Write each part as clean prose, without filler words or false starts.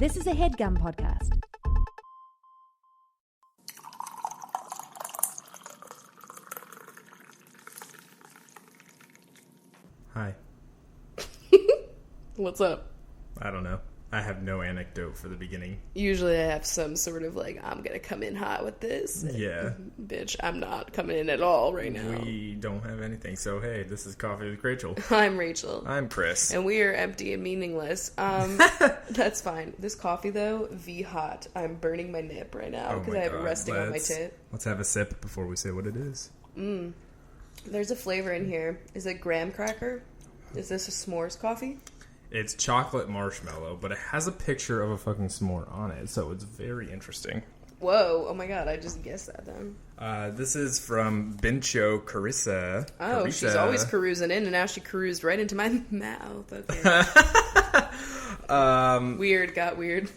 This is a HeadGum podcast. Hi. What's up? I don't know. I have no anecdote for the beginning. Usually I have some sort of like, I'm gonna come in hot with this. Yeah. Bitch, I'm not coming in at all right now. We don't have anything. So, hey, this is Coffee with Rachel. I'm Rachel. I'm Chris. And we are empty and meaningless. That's fine. This coffee, though, hot. I'm burning my nip right now because I have it resting on my tit. Let's have a sip before we say what it is. There's a flavor in here. Is it graham cracker? Is this a s'mores coffee? It's chocolate marshmallow, but it has a picture of a fucking s'more on it, so it's very interesting. Whoa. Oh my god, I just guessed that then. This is from Bincho Carissa. Oh, Carissa. She's always carousing in, and now she caroused right into my mouth. Okay. Weird, got weird.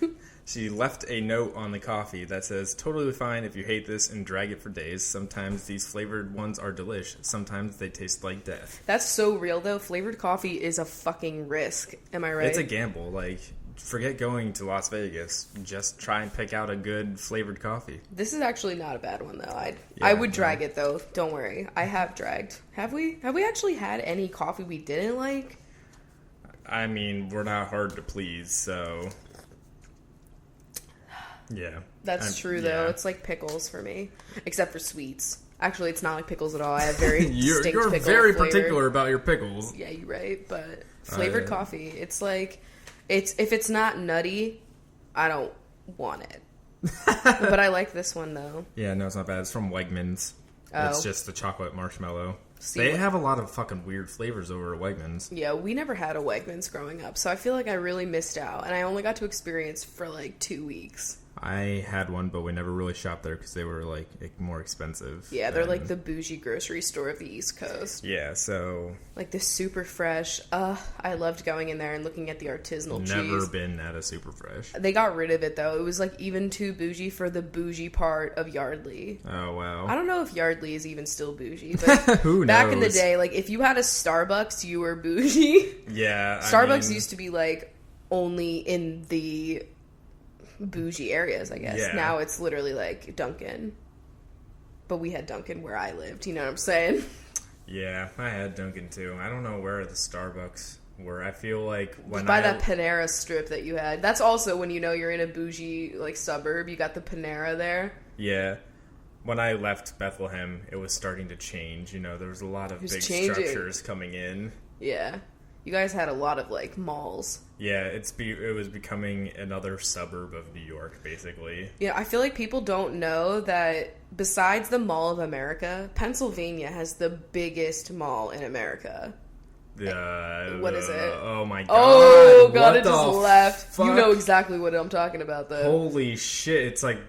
She left a note on the coffee that says, "Totally fine if you hate this and drag it for days. Sometimes these flavored ones are delish. Sometimes they taste like death." That's so real, though. Flavored coffee is a fucking risk. Am I right? It's a gamble. Like, forget going to Las Vegas. Just try and pick out a good flavored coffee. This is actually not a bad one, though. I would drag it, though. Don't worry. I have dragged. Have we? Have we actually had any coffee we didn't like? I mean, we're not hard to please, so... Yeah. That's true, though. It's like pickles for me. Except for sweets. Actually, it's not like pickles at all. I have very distinct pickle You're very flavor. particular about your pickles. Yeah, you're right. But flavored coffee, it's like... if it's not nutty, I don't want it. But I like this one, though. Yeah, no, it's not bad. It's from Wegmans. Oh. It's just the chocolate marshmallow. They have a lot of fucking weird flavors over at Wegmans. Yeah, we never had a Wegmans growing up, so I feel like I really missed out. And I only got to experience for like 2 weeks. I had one, but we never really shopped there because they were like more expensive. Yeah, they're like the bougie grocery store of the East Coast. Yeah, so... Like the super fresh. I loved going in there and looking at the artisanal cheese. Never been at a super fresh. They got rid of it, though. It was like even too bougie for the bougie part of Yardley. Oh, wow. I don't know if Yardley is even still bougie, but who knows? Back in the day, like if you had a Starbucks, you were bougie. Yeah. Starbucks used to be like only in the bougie areas, I guess. Yeah. Now it's literally like Dunkin'. But we had Dunkin' where I lived, you know what I'm saying? Yeah, I had Dunkin' too. I don't know where the Starbucks were. I feel like when by that Panera strip that you had. That's also when you know you're in a bougie like suburb. You got the Panera there. Yeah. When I left Bethlehem, it was starting to change. You know, there was a lot of big structures coming in. Yeah. You guys had a lot of, like, malls. Yeah, it was becoming another suburb of New York, basically. Yeah, I feel like people don't know that besides the Mall of America, Pennsylvania has the biggest mall in America. What is it? Oh, my God. Oh, God, it just left. Fuck? You know exactly what I'm talking about, though. Holy shit, it's like...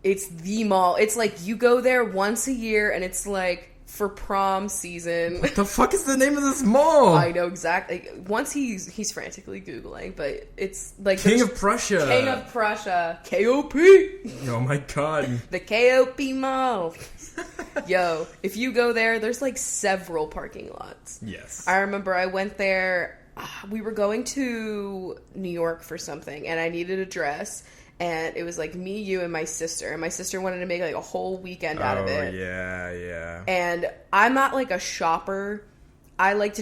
It's the mall. It's like you go there once a year, and it's like... for prom season. What the fuck is the name of this mall? I know exactly. Once he's frantically Googling, but it's like... King of Prussia. King of Prussia. KOP. Oh my god. The KOP Mall. Yo, if you go there, there's like several parking lots. Yes. I remember I went there. We were going to New York for something, and I needed a dress. And it was like me, you, and my sister. And my sister wanted to make like a whole weekend out of it. Oh, yeah. And I'm not like a shopper. I like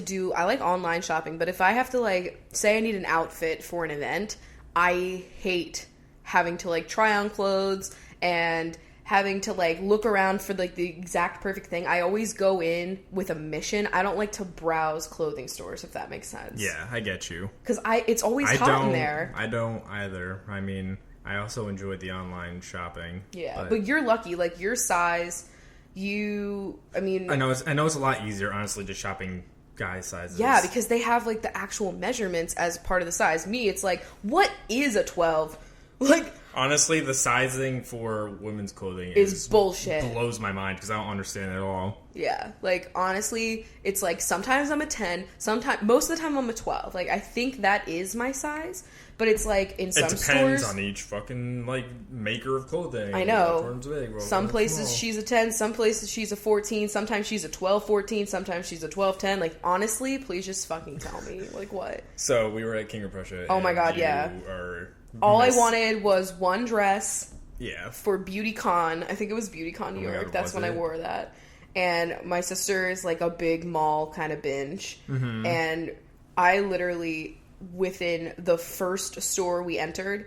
online shopping. But if I have to like, say I need an outfit for an event, I hate having to like try on clothes and having to like look around for like the exact perfect thing. I always go in with a mission. I don't like to browse clothing stores, if that makes sense. Yeah, I get you. Because it's always hot in there. I don't either. I mean... I also enjoyed the online shopping. Yeah, but you're lucky. Like, your size, I know it's a lot easier, honestly, just shopping guy sizes. Yeah, because they have, like, the actual measurements as part of the size. Me, it's like, what is a 12? Like... Honestly, the sizing for women's clothing is bullshit. Blows my mind, because I don't understand it at all. Yeah, like, honestly, it's like, sometimes I'm a 10, most of the time I'm a 12. Like, I think that is my size, but it's like, in some stores... It depends on each fucking, like, maker of clothing. I know. Big, some places she's a 10, some places she's a 14, sometimes she's a 12-14, sometimes she's a 12-10. Like, honestly, please just fucking tell me, like, what? So, we were at King of Prussia. Oh my god, yeah. All I wanted was one dress. Yeah. For BeautyCon. I think it was BeautyCon New York. That's when I wore that. And my sister is like a big mall kind of binge. Mm-hmm. And I literally, within the first store we entered,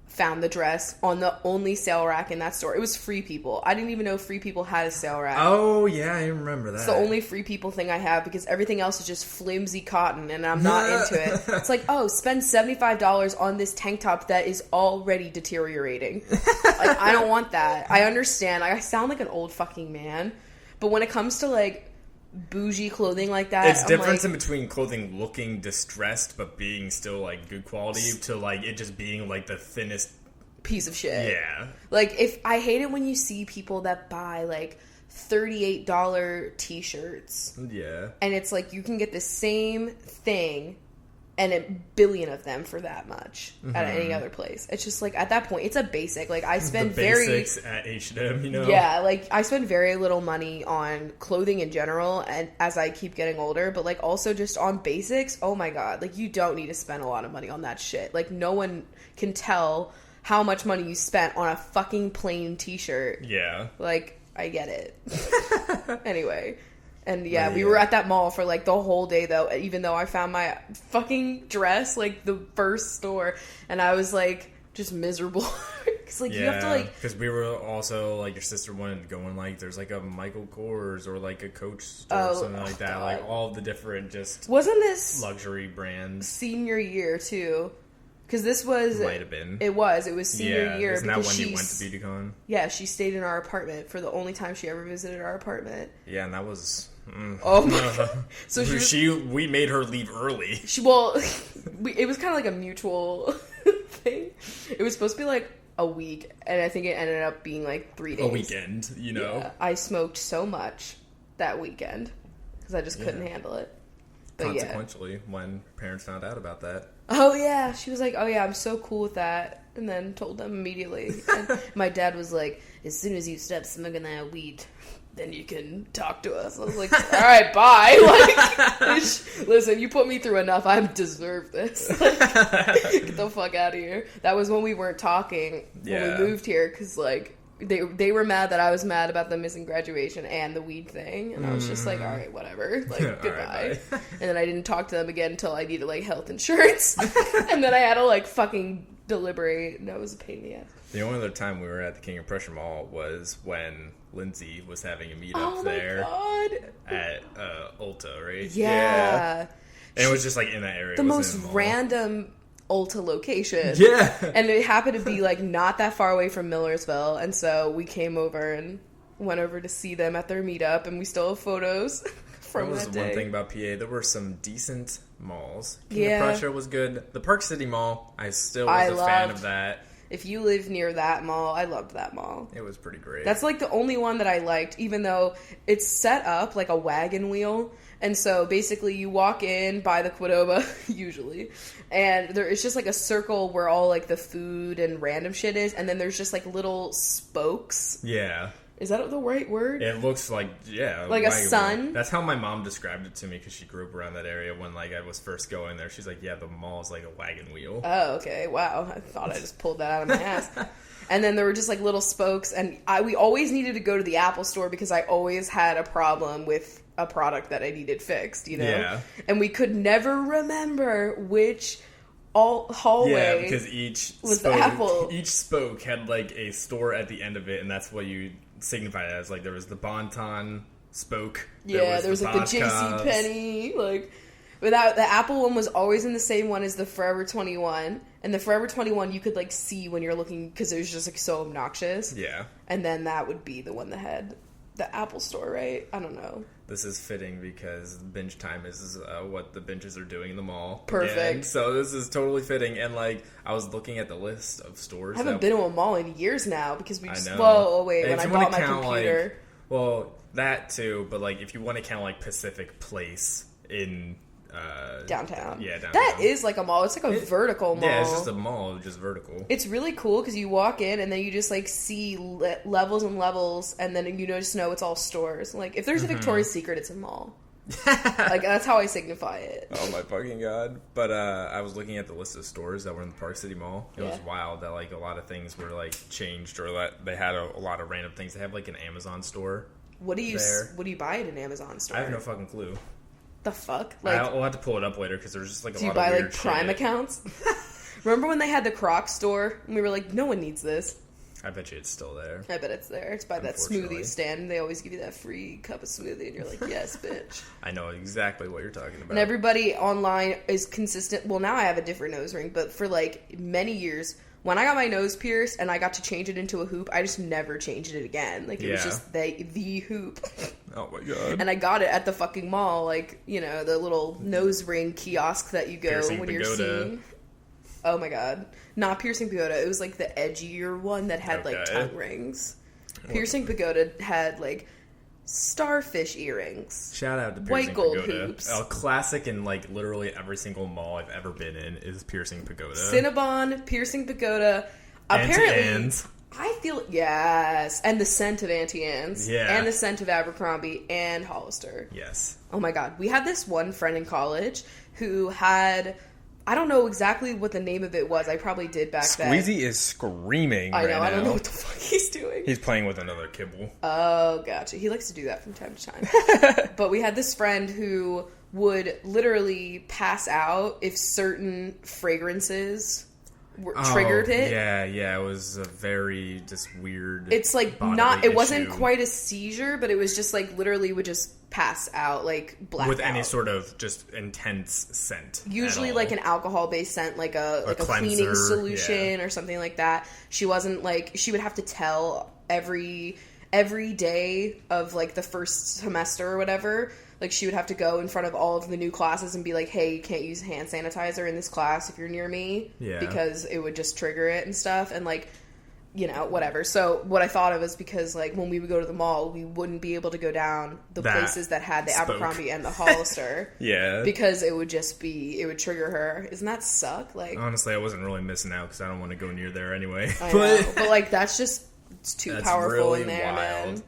found the dress on the only sale rack in that store. It was Free People. I didn't even know Free People had a sale rack. Oh, yeah, I remember that. It's the only Free People thing I have because everything else is just flimsy cotton and I'm not into it. It's like, oh, spend $75 on this tank top that is already deteriorating. Like, I don't want that. I understand. I sound like an old fucking man. But when it comes to, like, bougie clothing like that, it's difference in between clothing looking distressed but being still, like, good quality to, like, it just being, like, the thinnest piece of shit. Yeah. Like, if I hate it when you see people that buy, like, $38 t-shirts. Yeah. And it's like, you can get the same thing and a billion of them for that much at any other place. It's just like, at that point, it's a basic. Like, I spend the basics at H&M, you know? Yeah, like, I spend very little money on clothing in general, and as I keep getting older, but, like, also just on basics, oh my god, like, you don't need to spend a lot of money on that shit. Like, no one can tell how much money you spent on a fucking plain t-shirt. Yeah. Like, I get it. Anyway. And yeah, we were at that mall for like the whole day though, even though I found my fucking dress like the first store, and I was like just miserable. Cause like you have to like, because we were also like your sister wanted to go in like there's like a Michael Kors or like a Coach store or something like that, like all the different just wasn't this luxury brands senior year too? Because this was might have been it was senior year. Isn't that when you went to BeautyCon? Yeah, she stayed in our apartment for the only time she ever visited our apartment. Yeah, and that was. Oh my god! So we made her leave early. It was kind of like a mutual thing. It was supposed to be like a week, and I think it ended up being like 3 days. A weekend, you know. Yeah, I smoked so much that weekend because I just couldn't handle it. But consequently, when parents found out about that. Oh yeah, she was like, "Oh yeah, I'm so cool with that," and then told them immediately. And my dad was like, "As soon as you stop smoking that weed, then you can talk to us." I was like, all right, bye. Like, listen, you put me through enough. I deserve this. Like, get the fuck out of here. That was when we weren't talking when we moved here because like they were mad that I was mad about the missing graduation and the weed thing, and I was just like, all right, whatever, like goodbye. Right, and then I didn't talk to them again until I needed like health insurance, and then I had to like fucking deliberate, and that was a pain in the ass. The only other time we were at the King of Prussia Mall was when Lindsay was having a meetup there at Ulta, right? Yeah. And it was just like in that area. The most random Ulta location. Yeah. And it happened to be like not that far away from Millersville, and so we came over and went over to see them at their meetup, and we still have photos from that day. That was one thing about PA. There were some decent malls. King of Prussia was good. The Park City Mall, I still was a fan of that. If you live near that mall, I loved that mall. It was pretty great. That's like the only one that I liked, even though it's set up like a wagon wheel. And so basically you walk in by the Qdoba, usually, and there is just like a circle where all like the food and random shit is, and then there's just like little spokes. Yeah. Is that the right word? It looks like, like a sun. That's how my mom described it to me because she grew up around that area when like I was first going there. She's like, yeah, the mall is like a wagon wheel. Oh, okay. Wow. I thought I just pulled that out of my ass. And then there were just like little spokes, and we always needed to go to the Apple store because I always had a problem with a product that I needed fixed, you know? Yeah. And we could never remember which hallway because each spoke had like a store at the end of it, and that's what you signified it as. Like there was the Bon-Ton spoke. Yeah, there was like the JCPenney, like without the Apple one was always in the same one as the Forever 21, and the Forever 21 you could like see when you're looking because it was just like so obnoxious. Yeah. And then that would be the one that had the Apple store, right? I don't know. This is fitting because binge time is what the binges are doing in the mall. Perfect. Again. So this is totally fitting. And like, I was looking at the list of stores. I haven't been to a mall in years now because we just. Whoa, wait! When I bought my computer. Like, well, That too, but like if you want to count like Pacific Place in downtown. Yeah, downtown. That is like a mall. It's like a vertical mall. Yeah, it's just a mall, just vertical. It's really cool because you walk in and then you just like see levels and levels, and then you just know it's all stores. Like if there's a Victoria's Secret, it's a mall. Like that's how I signify it. Oh my fucking god. But I was looking at the list of stores that were in the Park City Mall. It was wild that like a lot of things were like changed, or that they had a lot of random things. They have like an Amazon store. What do you buy at an Amazon store? I have no fucking clue. The fuck? Like, I'll have to pull it up later because there's just like a lot of weird shit. Do you buy like Prime shit. accounts? Remember when they had the Crocs store and we were like, no one needs this? I bet you it's still there. I bet it's there. It's by that smoothie stand, and they always give you that free cup of smoothie, and you're like, yes, bitch. I know exactly what you're talking about. And everybody online is consistent. Well, now I have a different nose ring, but for like many years, when I got my nose pierced and I got to change it into a hoop, I just never changed it again. Like, it was just the hoop. Oh my god. And I got it at the fucking mall, like, you know, the little nose ring kiosk that you go Piercing when pagoda. you're seeing. Oh my god. Not Piercing Pagoda. It was like the edgier one that had like tongue rings. Piercing Pagoda had like starfish earrings. Shout out to Piercing White gold Pagoda. hoops. A classic in like literally every single mall I've ever been in is Piercing Pagoda. Cinnabon, Piercing Pagoda. Apparently, I feel yes, and the scent of Auntie Anne's, and the scent of Abercrombie and Hollister. Yes. Oh my god, we had this one friend in college who had. I don't know exactly what the name of it was. I probably did back then. Squeezy is screaming I know. right now. I don't know what the fuck he's doing. He's playing with another kibble. Oh, gotcha. He likes to do that from time to time. But we had this friend who would literally pass out if certain fragrances triggered it. Yeah. It was a very just weird. It's like not. It wasn't quite a seizure, but it was just like literally would just pass out, like black with out. any sort of just intense scent. Usually like an alcohol-based scent, like a cleaning solution or something like that. She wasn't like, she would have to tell every day of like the first semester or whatever. Like she would have to go in front of all of the new classes and be like, hey, you can't use hand sanitizer in this class if you're near me. Yeah. Because it would just trigger it and stuff. And like, you know, whatever. So what I thought of is because like when we would go to the mall, we wouldn't be able to go down the places that had the Abercrombie and the Hollister. Yeah. Because it would just be, it would trigger her. Doesn't that suck? Like, honestly, I wasn't really missing out because I don't want to go near there anyway. I know. But like that's just, it's too powerful really in there, wild. man.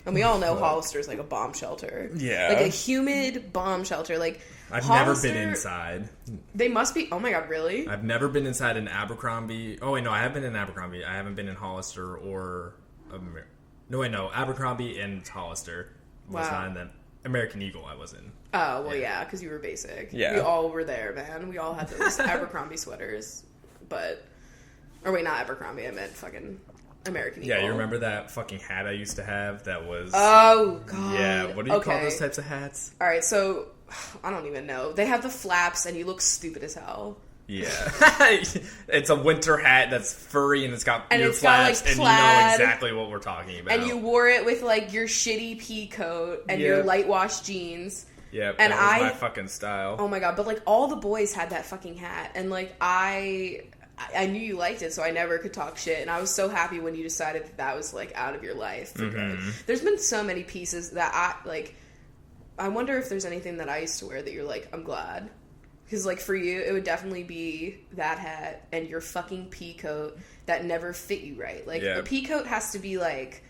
And we all know Hollister's like a bomb shelter. Yeah. Like a humid bomb shelter. Like I've Hollister, never been inside. They must be. Oh my god, really? I've never been inside an Abercrombie. Oh wait, no, I have been in Abercrombie. I haven't been in Hollister or Abercrombie and Hollister. Was not in them. American Eagle, I was in. Oh well, yeah, because you were basic. Yeah, we all were there, man. We all had those Abercrombie sweaters, or wait, not Abercrombie. I meant fucking American Eagle. Yeah, you remember that fucking hat I used to have? That was. Oh god. Yeah, what do you call those types of hats? All right, so. I don't even know. They have the flaps, and you look stupid as hell. Yeah. It's a winter hat that's furry, and it's got ear flaps, got, like, and you know exactly what we're talking about. And you wore it with, like, your shitty pea coat and your light wash jeans. Yeah, and that was my fucking style. Oh my god, but, like, all the boys had that fucking hat, and, like, I knew you liked it, so I never could talk shit, and I was so happy when you decided that was, like, out of your life. Mm-hmm. There's been so many pieces that I wonder if there's anything that I used to wear that you're like, I'm glad. Because, like, for you, it would definitely be that hat and your fucking pea coat that never fit you right. Like, the pea coat has to be, like...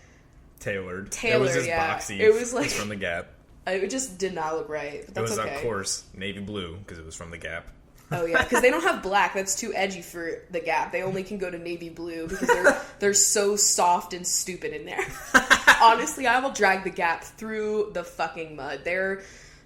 Tailored. It was just boxy. It was, like... It's from the Gap. It just did not look right, but that's okay. It was, of course, navy blue, because it was from the Gap. Oh, yeah, because they don't have black. That's too edgy for the Gap. They only can go to navy blue because they're so soft and stupid in there. Honestly, I will drag the Gap through the fucking mud. They're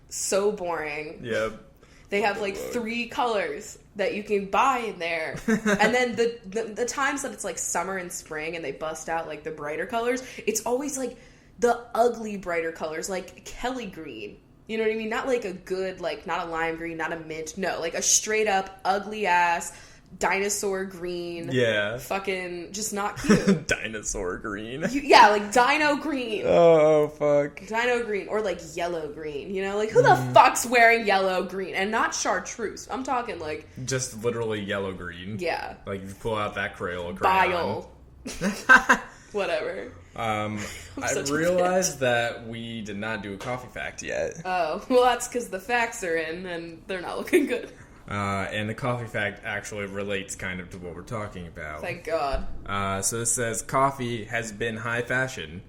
so boring. Yep. They have like 3 colors that you can buy in there. And then the times that it's like summer and spring and they bust out like the brighter colors, it's always like the ugly brighter colors, like Kelly green. You know what I mean? Not like a good, like, not a lime green, not a mint. No, like a straight up ugly ass dinosaur green. Yeah. Fucking just not cute. Dinosaur green. Yeah, like dino green. Oh, fuck. Dino green. Or like yellow green. You know? Like, who the fuck's wearing yellow green? And not chartreuse. I'm talking like... Just literally yellow green. Yeah. Like, you pull out that Crayola crayon. Bile. Whatever. I realized that we did not do a coffee fact yet. Oh, well, that's because the facts are in and they're not looking good. And the coffee fact actually relates kind of to what we're talking about. Thank God. So this says, coffee has been high fashion.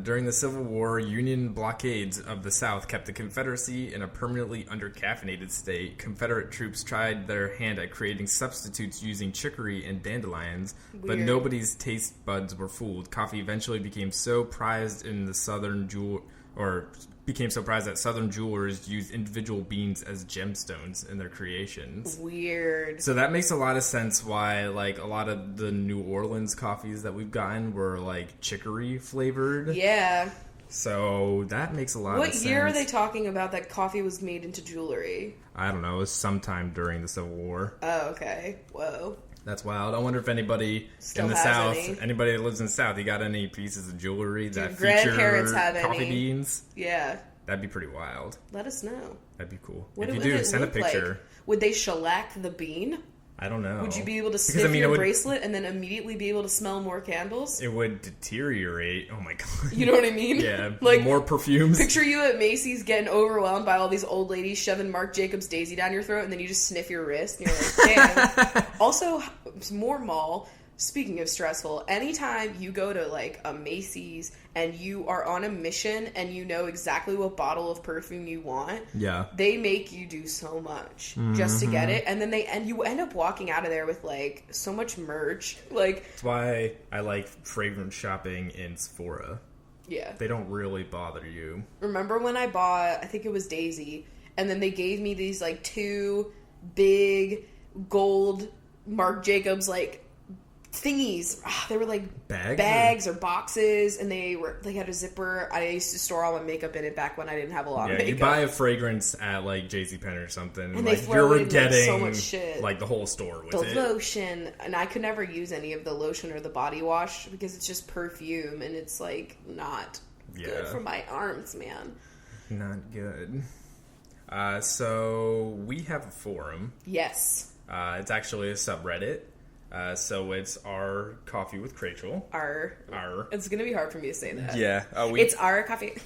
During the Civil War, Union blockades of the South kept the Confederacy in a permanently undercaffeinated state. Confederate troops tried their hand at creating substitutes using chicory and dandelions, but nobody's taste buds were fooled. Coffee eventually became so prized in the that Southern jewelers used individual beans as gemstones in their creations. Weird. So that makes a lot of sense why, like, a lot of the New Orleans coffees that we've gotten were, like, chicory flavored. Yeah. So that makes a lot of sense. What year are they talking about that coffee was made into jewelry? I don't know. It was sometime during the Civil War. Oh, okay. Whoa. That's wild. I wonder if anybody Still in the has South, any. anybody that lives in the South, you got any pieces of jewelry that feature grandparents have coffee any. beans? Yeah. That'd be pretty wild. Let us know. That'd be cool. What if you would do, it send a look picture. like? Would they shellac the bean? I don't know. Would you be able to Because, sniff your it would, bracelet and then immediately be able to smell more candles? It would deteriorate. Oh my god. You know what I mean? Yeah. Like, more perfumes. Picture you at Macy's getting overwhelmed by all these old ladies shoving Marc Jacobs Daisy down your throat, and then you just sniff your wrist, and you're like, damn. Also, more mall. Speaking of stressful, anytime you go to, like, a Macy's and you are on a mission and you know exactly what bottle of perfume you want, yeah, they make you do so much just to get it, and then you end up walking out of there with, like, so much merch. Like, that's why I like fragrance shopping in Sephora. Yeah. They don't really bother you. Remember when I bought, I think it was Daisy, and then they gave me these, like, 2 big gold Marc Jacobs, like, thingies. They were like bags or boxes, and they had a zipper. I used to store all my makeup in it back when I didn't have a lot of makeup. You buy a fragrance at like JCPenney or something, and like, they throw you're in getting so much shit, like the whole store with the it. lotion, and I could never use any of the lotion or the body wash because it's just perfume, and it's like not good for my arms, man. Not good. So we have a forum. Yes. It's actually a subreddit. So it's our Coffee with Crachel. Our. It's going to be hard for me to say that. Yeah. It's our coffee.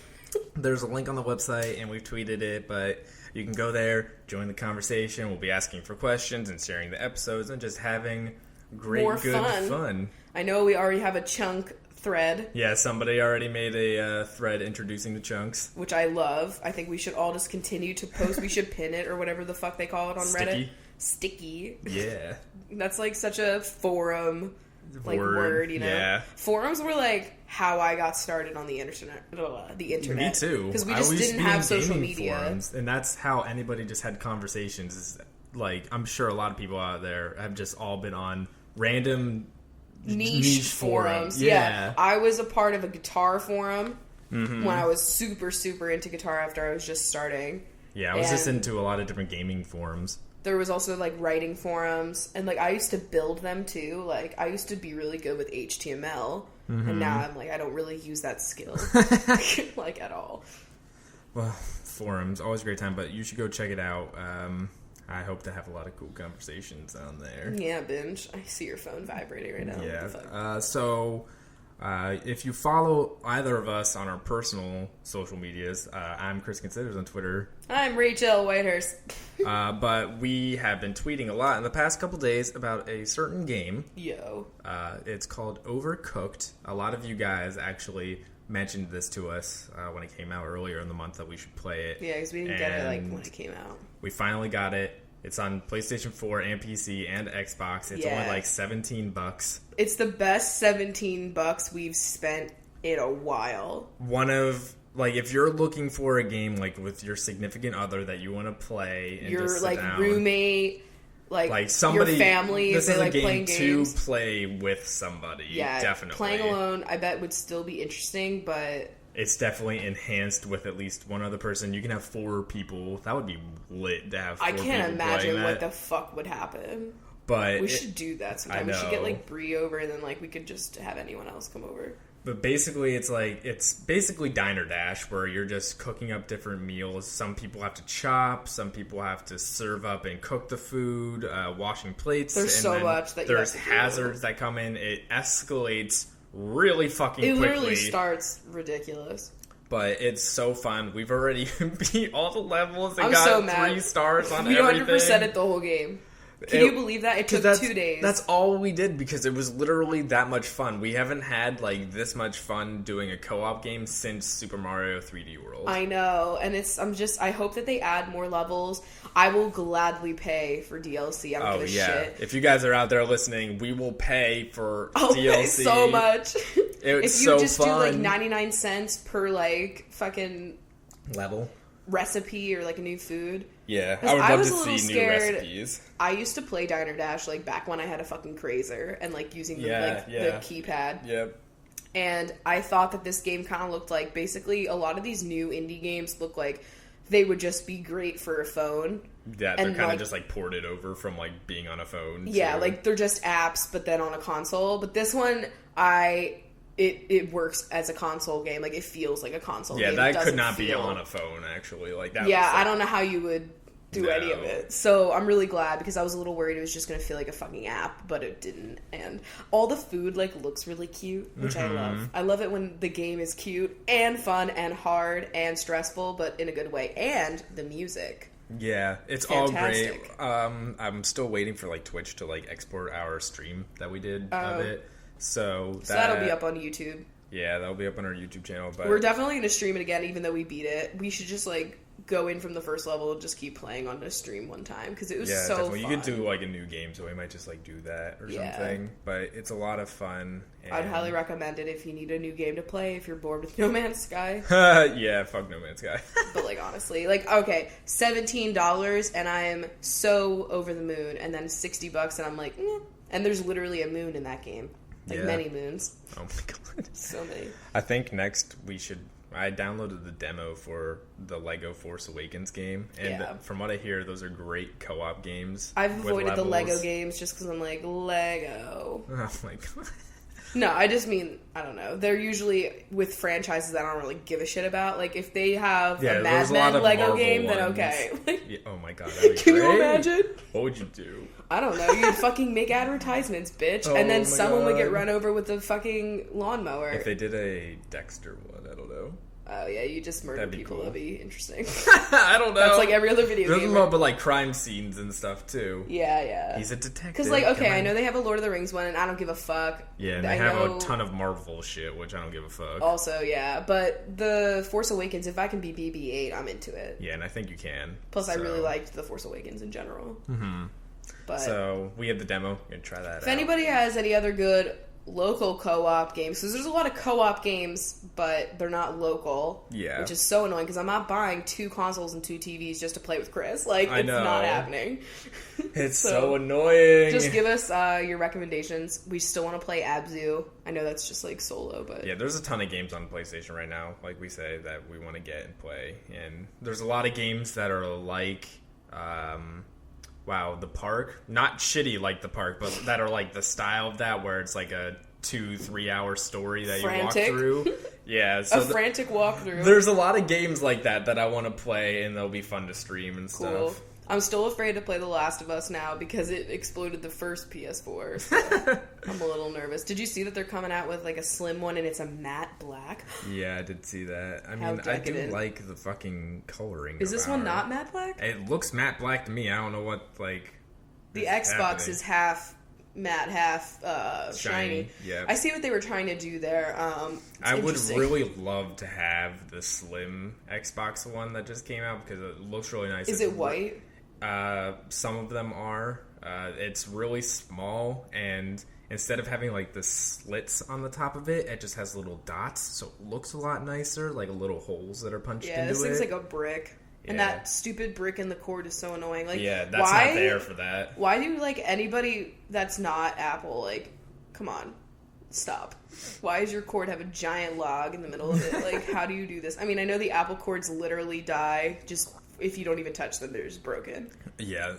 There's a link on the website, and we've tweeted it, but you can go there, join the conversation. We'll be asking for questions and sharing the episodes and just having good fun. I know we already have a chunk thread. Yeah, somebody already made a thread introducing the chunks. Which I love. I think we should all just continue to post. We should pin it or whatever the fuck they call it on Reddit. Sticky. Yeah. That's like such a forum word, you know? Yeah. Forums were like how I got started on the internet. Me too. Because we just didn't have social media. Forums, and that's how anybody just had conversations. Is like, I'm sure a lot of people out there have just all been on random niche forums. Yeah. I was a part of a guitar forum when I was super, super into guitar after I was just starting. Yeah, I was just into a lot of different gaming forums. There was also, like, writing forums, and, like, I used to build them, too. Like, I used to be really good with HTML, and now I'm, like, I don't really use that skill, like, at all. Well, forums, always a great time, but you should go check it out. I hope to have a lot of cool conversations on there. Yeah, Binge. I see your phone vibrating right now. Yeah, so... if you follow either of us on our personal social medias, I'm Chris Considers on Twitter. I'm Rachel Whitehurst. But we have been tweeting a lot in the past couple days about a certain game. It's called Overcooked. A lot of you guys actually mentioned this to us when it came out earlier in the month that we should play it. Yeah, because we didn't get it when it came out. We finally got it. It's on PlayStation 4 and PC and Xbox. It's only like $17. It's the best $17 we've spent in a while. One of, like, if you're looking for a game, like, with your significant other that you want to to and your, just sit like, down, roommate, like somebody, your family, this if they is like a playing game games. to play with somebody. Yeah, definitely. Playing alone, I bet would still be interesting, but... It's definitely enhanced with at least one other person. You can have 4 people. That would be lit to have 4 people. I can't imagine what that. the fuck would happen. But we should do that sometime. We should get like Bree over, and then like we could just have anyone else come over. But basically, it's basically Diner Dash, where you're just cooking up different meals. Some people have to chop. Some people have to serve up and cook the food. Washing plates. There's so much that there's you have to hazards that come in. It escalates really fucking quickly. It literally starts ridiculous. But it's so fun. We've already beat all the levels and I'm got so mad. 3 stars on We everything. 100% it the whole game. Can you believe that? It took 2 days. That's all we did because it was literally that much fun. We haven't had like this much fun doing a co-op game since Super Mario 3D World. I know, and I hope that they add more levels. I will gladly pay for DLC. I don't give a shit. If you guys are out there listening, we will pay for I'll DLC. pay so much. It's if you just do like 99 cents per like fucking level recipe or like a new food. Yeah, I would love to see scared. new recipes. I used to play Diner Dash like back when I had a fucking Crazer and like using the keypad. Yep. And I thought that this game kind of looked like basically a lot of these new indie games look like they would just be great for a phone. Yeah, they're kind of just like ported over from like being on a phone. Yeah, like they're just apps, but then on a console. But this one, it works as a console game. Like it feels like a console game. Yeah, that could not be on a phone actually. Like that. Yeah, I don't know how you would do any of it. So I'm really glad because I was a little worried it was just going to feel like a fucking app, but it didn't. And all the food like looks really cute, which I love. I love it when the game is cute and fun and hard and stressful, but in a good way. And the music. Yeah, it's fantastic. all great. I'm still waiting for like Twitch to like export our stream that we did of it. So that'll be up on YouTube. Yeah, that'll be up on our YouTube channel. But we're definitely going to stream it again, even though we beat it. We should just like go in from the first level and just keep playing on a stream one time because it was so definitely. fun. You could do like a new game, so we might just like do that or something. But it's a lot of fun. And I'd highly recommend it if you need a new game to play. If you're bored with No Man's Sky. Yeah, fuck No Man's Sky. But like honestly, like okay, $17 and I'm so over the moon, and then $60 and I'm like, and there's literally a moon in that game. Like many moons. Oh my god. So many. I think next we should... I downloaded the demo for the Lego Force Awakens game. And from what I hear, those are great co-op games. I've avoided the Lego games just because I'm like, Lego. Oh my god. No, I just mean, I don't know. They're usually with franchises that I don't really give a shit about. Like, if they have a Mad Men Lego Marvel game, then okay. Oh my god, that'd be Can you imagine? What would you do? I don't know. You'd fucking make advertisements, bitch. And then someone would get run over with a fucking lawnmower. If they did a Dexter one, I don't know. Oh, yeah, you just murder people. Cool. That'd be interesting. I don't know. That's like every other video game. But like crime scenes and stuff, too. Yeah. He's a detective. Because, like, okay, I know they have a Lord of the Rings one, and I don't give a fuck. Yeah, and they have a ton of Marvel shit, which I don't give a fuck. Also, yeah. But the Force Awakens, if I can be BB-8, I'm into it. Yeah, and I think you can. Plus, I really liked the Force Awakens in general. Mm-hmm. But so, we have the demo. We're going to try that out. If anybody has any other good local co-op games, because there's a lot of co-op games, but they're not local. Yeah. Which is so annoying, because I'm not buying 2 consoles and 2 TVs just to play with Chris. Like, it's not happening. It's so annoying. Just give us your recommendations. We still want to play Abzu. I know that's just, like, solo, but... Yeah, there's a ton of games on PlayStation right now, like we say, that we want to get and play. And there's a lot of games that are like... The Park. Not shitty like The Park, but that are like the style of that, where it's like a 2-3 hour story that you walk through. Yeah. So frantic walkthrough. There's a lot of games like that I want to play, and they'll be fun to stream and stuff. I'm still afraid to play The Last of Us now because it exploded the first PS4. So I'm a little nervous. Did you see that they're coming out with like a slim one and it's a matte black? Yeah, I did see that. I mean, I do like the fucking coloring. Is this one not matte black? It looks matte black to me. I don't know what like. The Xbox is half matte, half shiny. Yeah. I see what they were trying to do there. I would really love to have the slim Xbox one that just came out because it looks really nice. Is it white? Some of them are. It's really small, and instead of having like the slits on the top of it, it just has little dots, so it looks a lot nicer, like little holes that are punched into it. Yeah, this thing's like a brick. Yeah. And that stupid brick in the cord is so annoying. Like, that's not there for that. Why do like anybody that's not Apple, like, come on, stop. Why does your cord have a giant log in the middle of it? Like, how do you do this? I mean, I know the Apple cords literally die just if you don't even touch them, they're just broken. Yeah,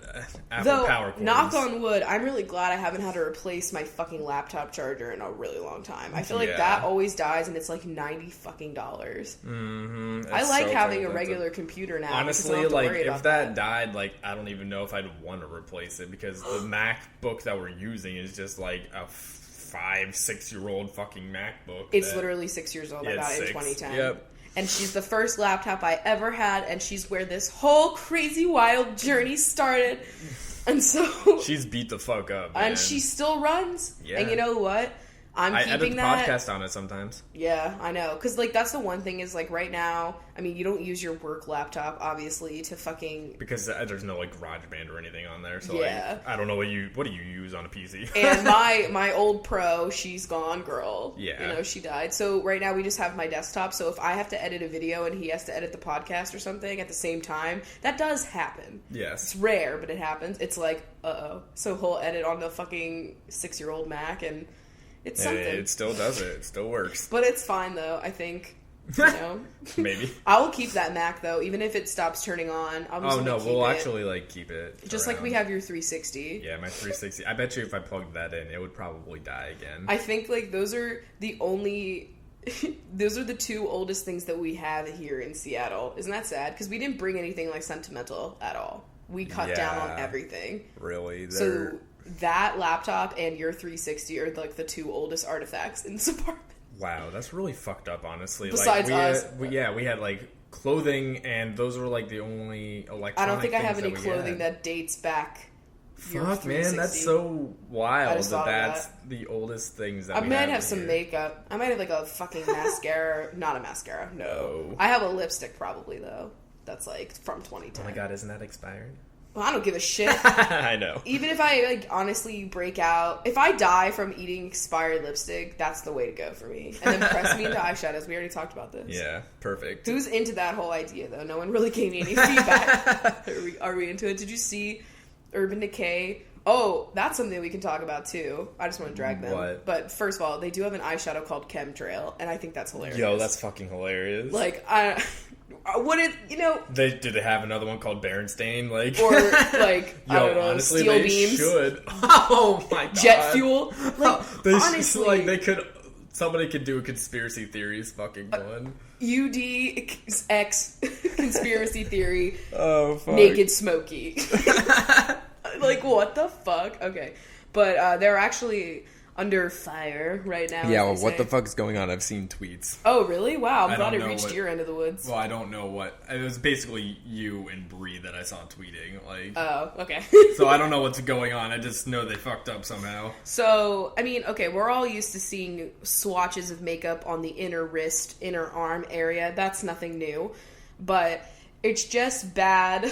Apple power cords. Knock on wood, I'm really glad I haven't had to replace my fucking laptop charger in a really long time. I feel like that always dies, and it's like $90 fucking. Mm-hmm. I like having a regular computer now. Honestly, like if that died, like I don't even know if I'd want to replace it because the MacBook that we're using is just like a 5-6-year-old fucking MacBook. It's literally 6 years old. I got it in 2010. Yep. And she's the first laptop I ever had, and she's where this whole crazy wild journey started. And so... she's beat the fuck up, man. And she still runs. Yeah. And you know what? I edit the podcast on it sometimes. Yeah, I know. Because, like, that's the one thing is, like, right now, I mean, you don't use your work laptop, obviously, to fucking... Because there's no, like, GarageBand or anything on there. So, yeah. like, I don't know what do you use on a PC? And my old Pro, she's gone, girl. Yeah. You know, she died. So, right now, we just have my desktop. So, if I have to edit a video and he has to edit the podcast or something at the same time, that does happen. Yes. It's rare, but it happens. It's like, uh-oh. So, he'll edit on the fucking 6-year-old Mac and... It's something. It still does it. It still works. But it's fine, though, I think. You know? Maybe. I will keep that Mac, though, even if it stops turning on. I'll just we'll actually, like, keep it just around. Like we have your 360. Yeah, my 360. I bet you if I plugged that in, it would probably die again. I think, like, those are the only... those are the two oldest things that we have here in Seattle. Isn't that sad? Because we didn't bring anything, like, sentimental at all. We cut down on everything. Really? So... that laptop and your 360 are like the two oldest artifacts in this apartment. Wow, that's really fucked up, honestly. Besides us. We had like clothing, and those were like the only electronic I don't think I have things any clothing that dates back. Fuck, man, that's so wild that's the oldest things that I we might have have some here. makeup. I might have like a fucking mascara. Not a mascara, no. I have a lipstick probably, though. That's like from 2010. Oh my god, isn't that expired? Well, I don't give a shit. I know. Even if I, like, honestly break out... If I die from eating expired lipstick, that's the way to go for me. And then press me into eyeshadows. We already talked about this. Yeah, perfect. Who's into that whole idea, though? No one really gave me any feedback. Are we into it? Did you see Urban Decay? Oh, that's something we can talk about, too. I just want to drag them. What? But first of all, they do have an eyeshadow called Chemtrail, and I think that's hilarious. Yo, that's fucking hilarious. Like, Did they have another one called Berenstain? Like, or like I don't know, honestly, steel they beams. Should. Oh my god, jet fuel. Like, honestly, somebody could do a conspiracy theories fucking one. UDX conspiracy theory. Oh fuck. Naked Smokey. Like what the fuck? Okay, but they're actually under fire right now. Yeah, well, what the fuck is going on? I've seen tweets. Oh, really? Wow, I'm glad it reached your end of the woods. Well, I don't know what... It was basically you and Bree that I saw tweeting. Like, oh, okay. So I don't know what's going on. I just know they fucked up somehow. So, I mean, okay, we're all used to seeing swatches of makeup on the inner wrist, inner arm area. That's nothing new. But it's just bad...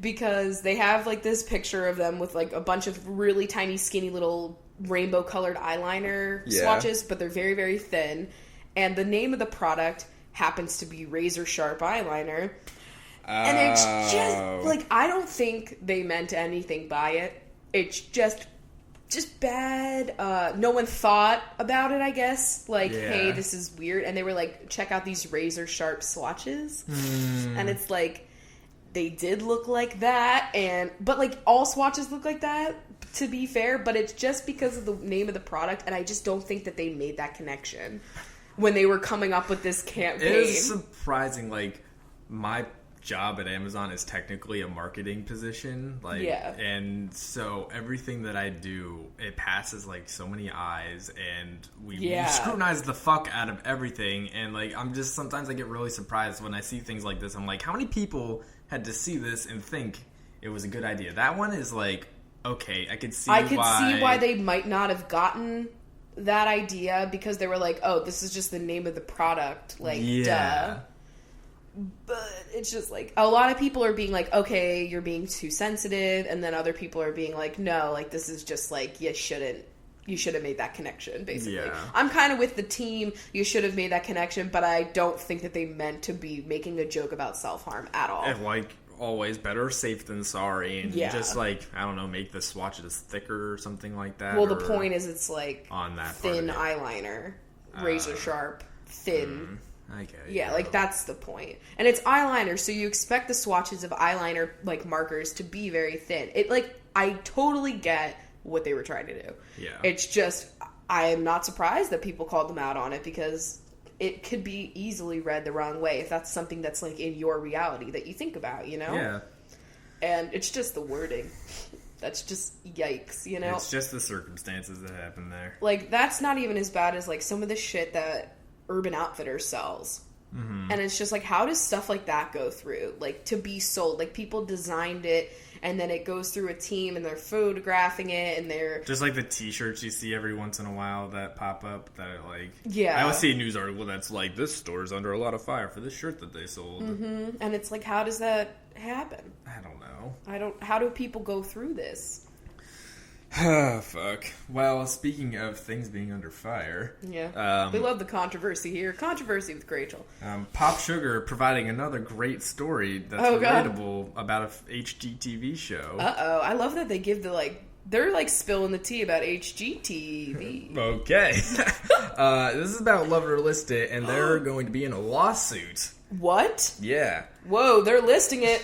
because they have, like, this picture of them with, like, a bunch of really tiny, skinny little... rainbow colored eyeliner swatches, but they're very, very thin. And the name of the product happens to be Razor Sharp Eyeliner. And it's just, like, I don't think they meant anything by it. It's just bad. No one thought about it, I guess. Like, hey, this is weird. And they were like, check out these razor sharp swatches. And it's like, they did look like that. But, like, all swatches look like that, to be fair, but it's just because of the name of the product, and I just don't think that they made that connection when they were coming up with this campaign. It is surprising, like, my job at Amazon is technically a marketing position, like, and so everything that I do, it passes, like, so many eyes, and we scrutinize the fuck out of everything, and, like, sometimes I get really surprised when I see things like this. I'm like, how many people had to see this and think it was a good idea? That one is, like, okay, I could see why they might not have gotten that idea, because they were like, oh, this is just the name of the product. Like, duh. But it's just like, a lot of people are being like, okay, you're being too sensitive. And then other people are being like, no, like, this is just like, you should have made that connection, basically. Yeah. I'm kind of with the team, you should have made that connection, but I don't think that they meant to be making a joke about self-harm at all. And, like, always better safe than sorry, and just, like, I don't know, make the swatches thicker or something like that. Well, the point is it's like on that thin eyeliner, razor sharp, thin. Yeah, like, that's the point. And it's eyeliner, so you expect the swatches of eyeliner, like, markers to be very thin. It, like, I totally get what they were trying to do. Yeah. It's just, I am not surprised that people called them out on it, because it could be easily read the wrong way if that's something that's, like, in your reality that you think about, you know? Yeah. And it's just the wording. That's just yikes, you know? It's just the circumstances that happen there. Like, that's not even as bad as, like, some of the shit that Urban Outfitters sells. Mm-hmm. And it's just, like, how does stuff like that go through? Like, to be sold. Like, people designed it, and then it goes through a team, and they're photographing it, and they're... Just like the t-shirts you see every once in a while that pop up that are, like... Yeah. I always see a news article that's like, this store's under a lot of fire for this shirt that they sold. Mm-hmm. And it's like, how does that happen? I don't know. How do people go through this? Fuck. Well, speaking of things being under fire... Yeah. We love the controversy here. Controversy with Rachel. Pop Sugar providing another great story that's relatable about a HGTV show. Uh-oh. I love that they give the, like... They're, like, spilling the tea about HGTV. Okay. This is about Love It or List It, and they're going to be in a lawsuit. What? Yeah. Whoa, they're listing it.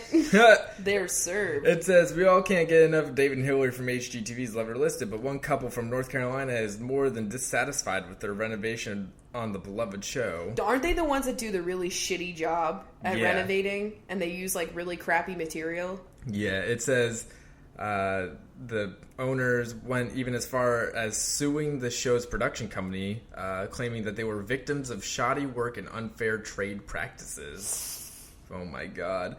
They're served. It says, we all can't get enough of David and Hillary from HGTV's Love It or List It, but one couple from North Carolina is more than dissatisfied with their renovation on the beloved show. Aren't they the ones that do the really shitty job at renovating, and they use, like, really crappy material? Yeah, it says... the owners went even as far as suing the show's production company, claiming that they were victims of shoddy work and unfair trade practices. Oh my god.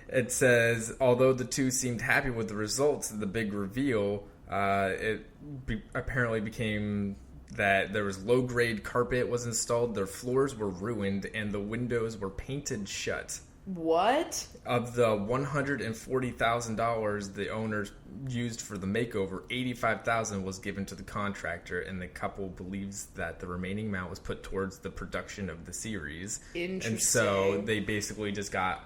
It says, although the two seemed happy with the results of the big reveal, apparently became that there was low-grade carpet was installed, their floors were ruined, and the windows were painted shut. What? Of the $140,000 the owners used for the makeover, $85,000 was given to the contractor, and the couple believes that the remaining amount was put towards the production of the series. Interesting. And so they basically just got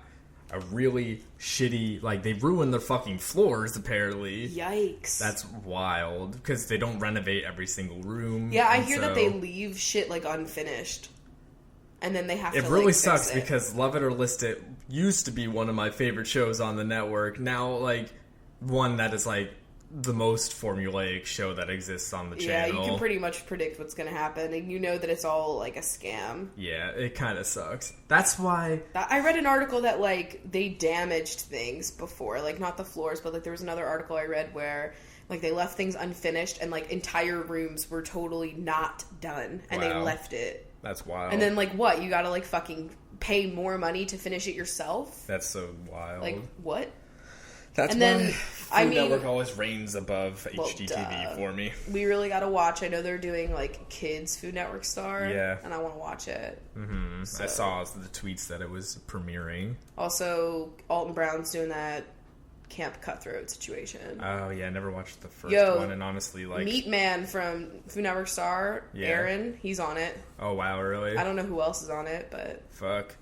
a really shitty, like, they ruined their fucking floors, apparently. Yikes. That's wild, because they don't renovate every single room. Yeah, I hear that they leave shit, like, unfinished. And then they have to, it really like, sucks fix it. because Love It or List It used to be one of my favorite shows on the network. Now, like, one that is, like, the most formulaic show that exists on the channel. Yeah, you can pretty much predict what's going to happen, and you know that it's all, like, a scam. Yeah, it kind of sucks. That's why... I read an article that, like, they damaged things before. Like, not the floors, but, like, there was another article I read where... Like, they left things unfinished, and, like, entire rooms were totally not done, and they left it. That's wild. And then, like, what? You gotta, like, fucking pay more money to finish it yourself? That's so wild. Like, what? That's and why then, Food Network always reigns above HGTV for me. We really gotta watch. I know they're doing, like, kids Food Network Star. Yeah. And I want to watch it. Mm-hmm. So. I saw the tweets that it was premiering. Also, Alton Brown's doing that Camp Cutthroat situation. Oh, yeah, I never watched the first one, and honestly, like... Meat Man from Food Network Star, Aaron, he's on it. Oh, wow, really? I don't know who else is on it, but... Fuck.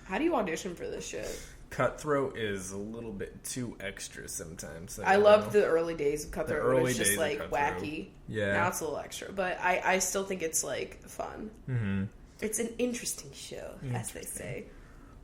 How do you audition for this shit? Cutthroat is a little bit too extra sometimes. I loved the early days of Cutthroat. It was just, like, wacky. Yeah. Now it's a little extra, but I still think it's, like, fun. Mm-hmm. It's an interesting show, as they say.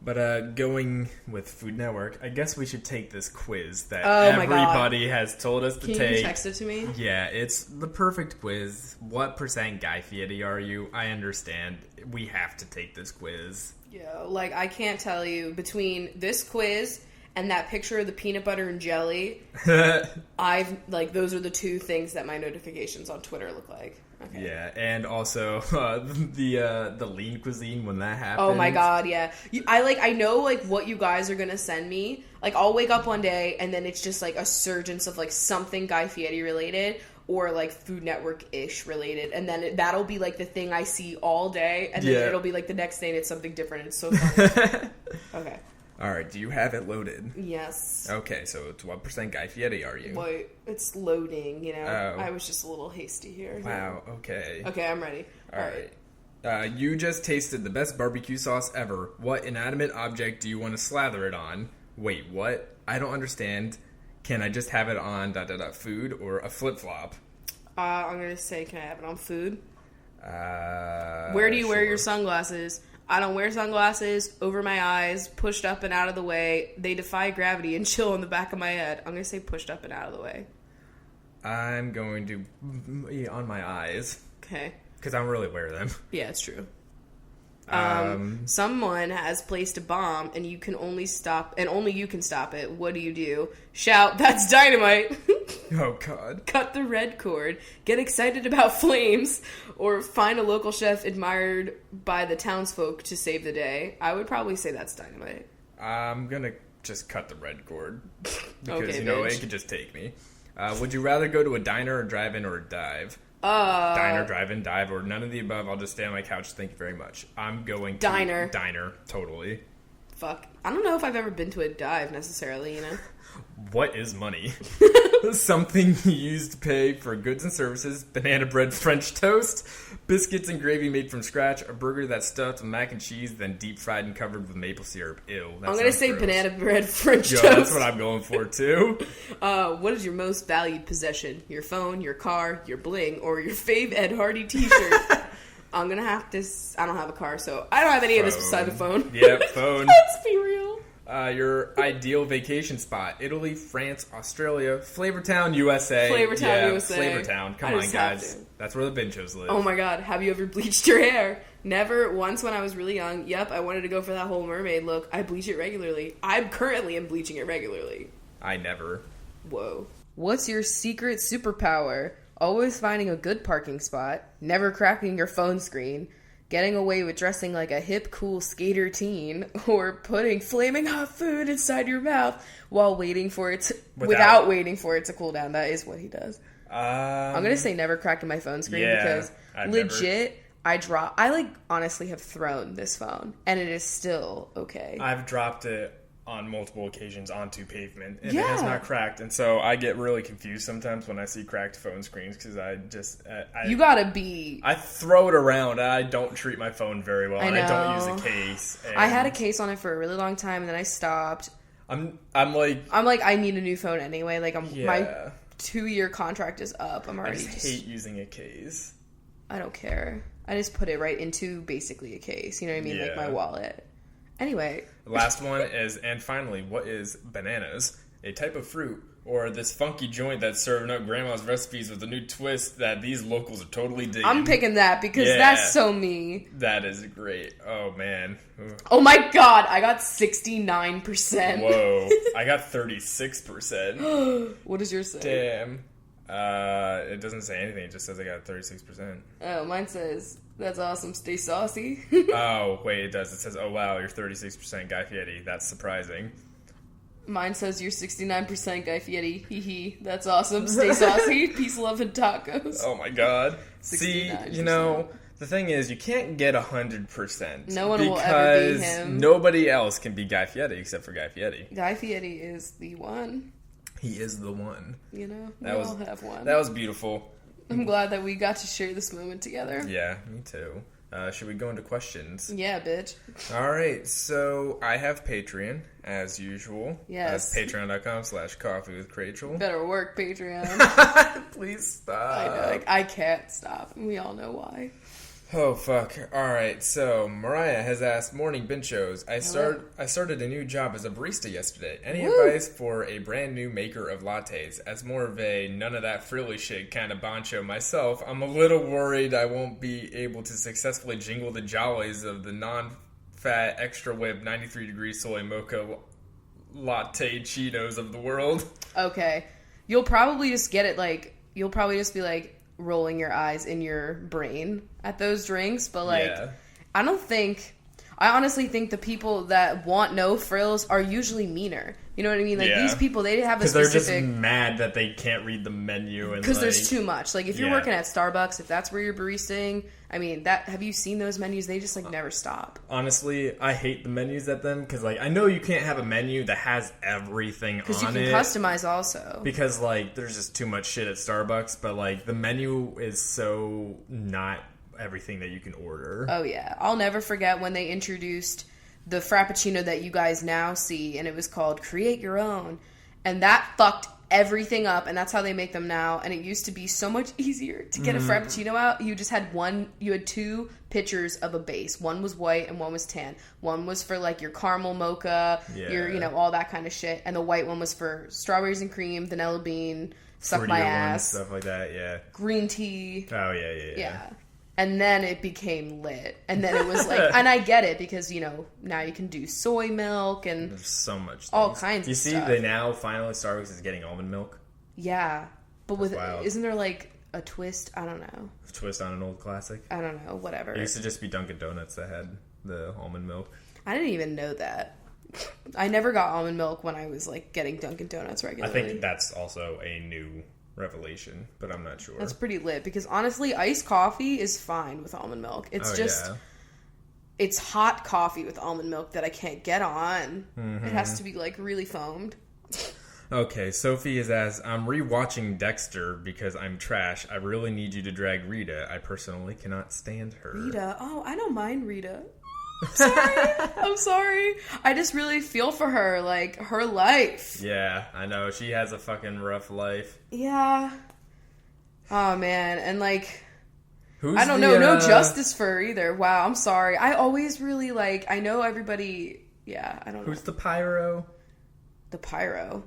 But going with Food Network, I guess we should take this quiz that everybody has told us to take. Can you text it to me? Yeah, it's the perfect quiz. What % Guy Fieri are you? I understand. We have to take this quiz. Yeah, like, I can't tell you, between this quiz and that picture of the peanut butter and jelly, those are the two things that my notifications on Twitter look like. Okay. Yeah, and also the lean cuisine when that happens. Oh my god, yeah. I know, like, what you guys are gonna send me. Like, I'll wake up one day and then it's just, like, a surgence of, like, something Guy Fieri related or, like, Food Network-ish related. And then that'll be, like, the thing I see all day. And then it'll be, like, the next day and it's something different. It's so fun. Okay. All right, do you have it loaded? Yes. Okay, so it's what % Guy Fieri are you? Wait, it's loading, you know? Oh. I was just a little hasty here. Wow, okay. Okay, I'm ready. All right. You just tasted the best barbecue sauce ever. What inanimate object do you want to slather it on? Wait, what? I don't understand. Can I just have it on ... food or a flip-flop? I'm going to say, can I have it on food? Where do you wear your sunglasses? I don't wear sunglasses, over my eyes, pushed up and out of the way. They defy gravity and chill on the back of my head. I'm going to say pushed up and out of the way. I'm going to on my eyes. Okay. Because I don't really wear them. Yeah, it's true. Someone has placed a bomb and only you can stop it. What do you do? Shout, that's dynamite. Oh, God. Cut the red cord, get excited about flames, or find a local chef admired by the townsfolk to save the day. I would probably say that's dynamite. I'm gonna just cut the red cord. Because, Okay, it could just take me. Would you rather go to a diner or drive-in or a dive? Diner, drive-in, dive, or none of the above. I'll just stay on my couch. Thank you very much. I'm going to... Diner. Diner, totally. Fuck. I don't know if I've ever been to a dive, necessarily, What is money? Something you use to pay for goods and services, banana bread, French toast, biscuits and gravy made from scratch, a burger that's stuffed with mac and cheese, then deep fried and covered with maple syrup. Ew. I'm going to say gross. Banana bread, French toast. That's what I'm going for, too. What is your most valued possession? Your phone, your car, your bling, or your fave Ed Hardy t-shirt? I'm going to have to... I don't have a car, so I don't have any of this beside the phone. Yep, phone. Let's be real. Your ideal vacation spot: Italy, France, Australia, Flavortown, USA. Flavortown, USA. Flavortown. Come on, guys. That's where the Benchos live. Oh my god, have you ever bleached your hair? Never. Once when I was really young, yep, I wanted to go for that whole mermaid look. I bleach it regularly. I'm currently bleaching it regularly. I never. Whoa. What's your secret superpower? Always finding a good parking spot, never cracking your phone screen, getting away with dressing like a hip, cool skater teen, or putting flaming hot food inside your mouth while waiting for it to, without waiting for it to cool down. That is what he does. I'm gonna say never cracking my phone screen because legit, I honestly have thrown this phone and it is still okay. I've dropped it on multiple occasions onto pavement and it has not cracked, and so I get really confused sometimes when I see cracked phone screens because you gotta be... I throw it around. I don't treat my phone very well. I don't use a case. I had a case on it for a really long time and then I stopped. I'm like I need a new phone anyway. My 2-year contract is up. I hate using a case. I don't care. I just put it right into basically a case. You know what I mean? Like my wallet. Anyway. The last one is, and finally, what is bananas? A type of fruit, or this funky joint that's serving up grandma's recipes with a new twist that these locals are totally digging. I'm picking that because that's so me. That is great. Oh, man. Oh, my God. I got 69%. Whoa. I got 36%. What does yours say? Damn. It doesn't say anything. It just says I got 36%. Oh, mine says... That's awesome. Stay saucy. Oh, wait, it does. It says, oh, wow, you're 36% Guy Fieri. That's surprising. Mine says you're 69% Guy Fieri. Hee hee. That's awesome. Stay saucy. Peace, love, and tacos. Oh, my God. 69%. See, the thing is, you can't get 100%. No one will ever be him. Nobody else can be Guy Fieri except for Guy Fieri. Guy Fieri is the one. He is the one. We all have one. That was beautiful. I'm glad that we got to share this moment together. Yeah, me too. Should we go into questions? Yeah, bitch. All right, so I have Patreon, as usual. Yes. That's patreon.com/CoffeeWithChrachel. Better work, Patreon. Please stop. I know, I can't stop. We all know why. Oh, fuck. All right, so Mariah has asked, Morning Benchos. I started a new job as a barista yesterday. Any advice for a brand new maker of lattes? As more of a none of that frilly shit kind of bancho myself, I'm a little worried I won't be able to successfully jingle the jollies of the non-fat, extra whip, 93-degree soy mocha latte Cheetos of the world. Okay. You'll probably just get it you'll probably just be rolling your eyes in your brain at those drinks, but I honestly think the people that want no frills are usually meaner. You know what I mean? These people, they have a specific... Because they're just mad that they can't read the menu. Because there's too much. If you're working at Starbucks, if that's where you're baristaing, have you seen those menus? They just, never stop. Honestly, I hate the menus at them, because, I know you can't have a menu that has everything on it. Because you can customize also. Because, there's just too much shit at Starbucks, but, the menu is so not everything that you can order. Oh, yeah. I'll never forget when they introduced the Frappuccino that you guys now see, and it was called Create Your Own. And that fucked everything up, and that's how they make them now. And it used to be so much easier to get a Frappuccino out. You just had two pitchers of a base. One was white and one was tan. One was for your caramel mocha, your, all that kind of shit. And the white one was for strawberries and cream, vanilla bean, suck my ass. Stuff like that, yeah. Green tea. Oh, yeah. And then it became lit. And then it was and I get it because, now you can do soy milk and... There's so much things. All kinds of stuff. You see, they now finally, Starbucks is getting almond milk? Yeah. But isn't there like a twist? I don't know. A twist on an old classic? I don't know. Whatever. It used to just be Dunkin' Donuts that had the almond milk. I didn't even know that. I never got almond milk when I was like getting Dunkin' Donuts regularly. I think that's also a new revelation, but I'm not sure. That's pretty lit because honestly, iced coffee is fine with almond milk. It's it's hot coffee with almond milk that I can't get on. Mm-hmm. It has to be like really foamed. Okay, Sophie has asked, I'm rewatching Dexter because I'm trash. I really need you to drag Rita. I personally cannot stand her. Rita? Oh, I don't mind Rita. I'm sorry. I just really feel for her, like, her life. Yeah, I know. She has a fucking rough life. Yeah. Oh, man. And, like, I don't know. No justice for her either. Wow, I'm sorry. I always really, like, I know everybody, yeah, I don't know. Who's the pyro? The pyro?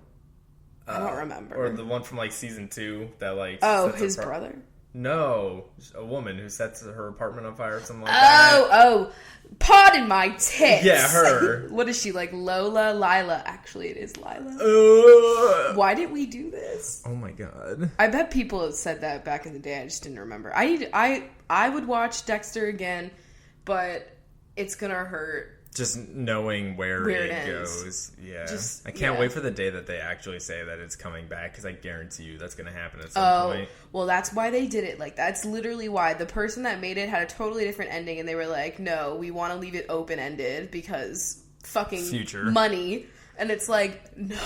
I don't remember. Or the one from, like, season 2 that, like... Oh, his brother? No. A woman who sets her apartment on fire or something like that. Oh. Pardon my tits. Yeah, her. What is she, like Lola? Lila. Actually, it is Lila. Why did we do this? Oh, my God. I bet people have said that back in the day. I just didn't remember. I would watch Dexter again, but it's going to hurt. Just knowing where it goes. Yeah. I can't wait for the day that they actually say that it's coming back, because I guarantee you that's going to happen at some point. Well, that's why they did it. Like, that's literally why. The person that made it had a totally different ending, and they were like, no, we want to leave it open-ended because fucking future money. And it's like, no.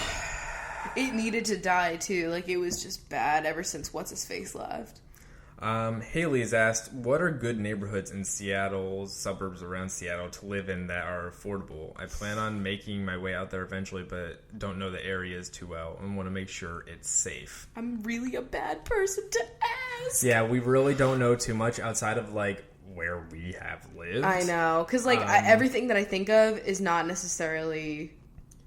It needed to die, too. Like, it was just bad ever since What's-His-Face left. Haley has asked, what are good neighborhoods in Seattle, suburbs around Seattle to live in that are affordable? I plan on making my way out there eventually, but don't know the areas too well and want to make sure it's safe. I'm really a bad person to ask. Yeah, we really don't know too much outside of, like, where we have lived. I know, because, like, everything that I think of is not necessarily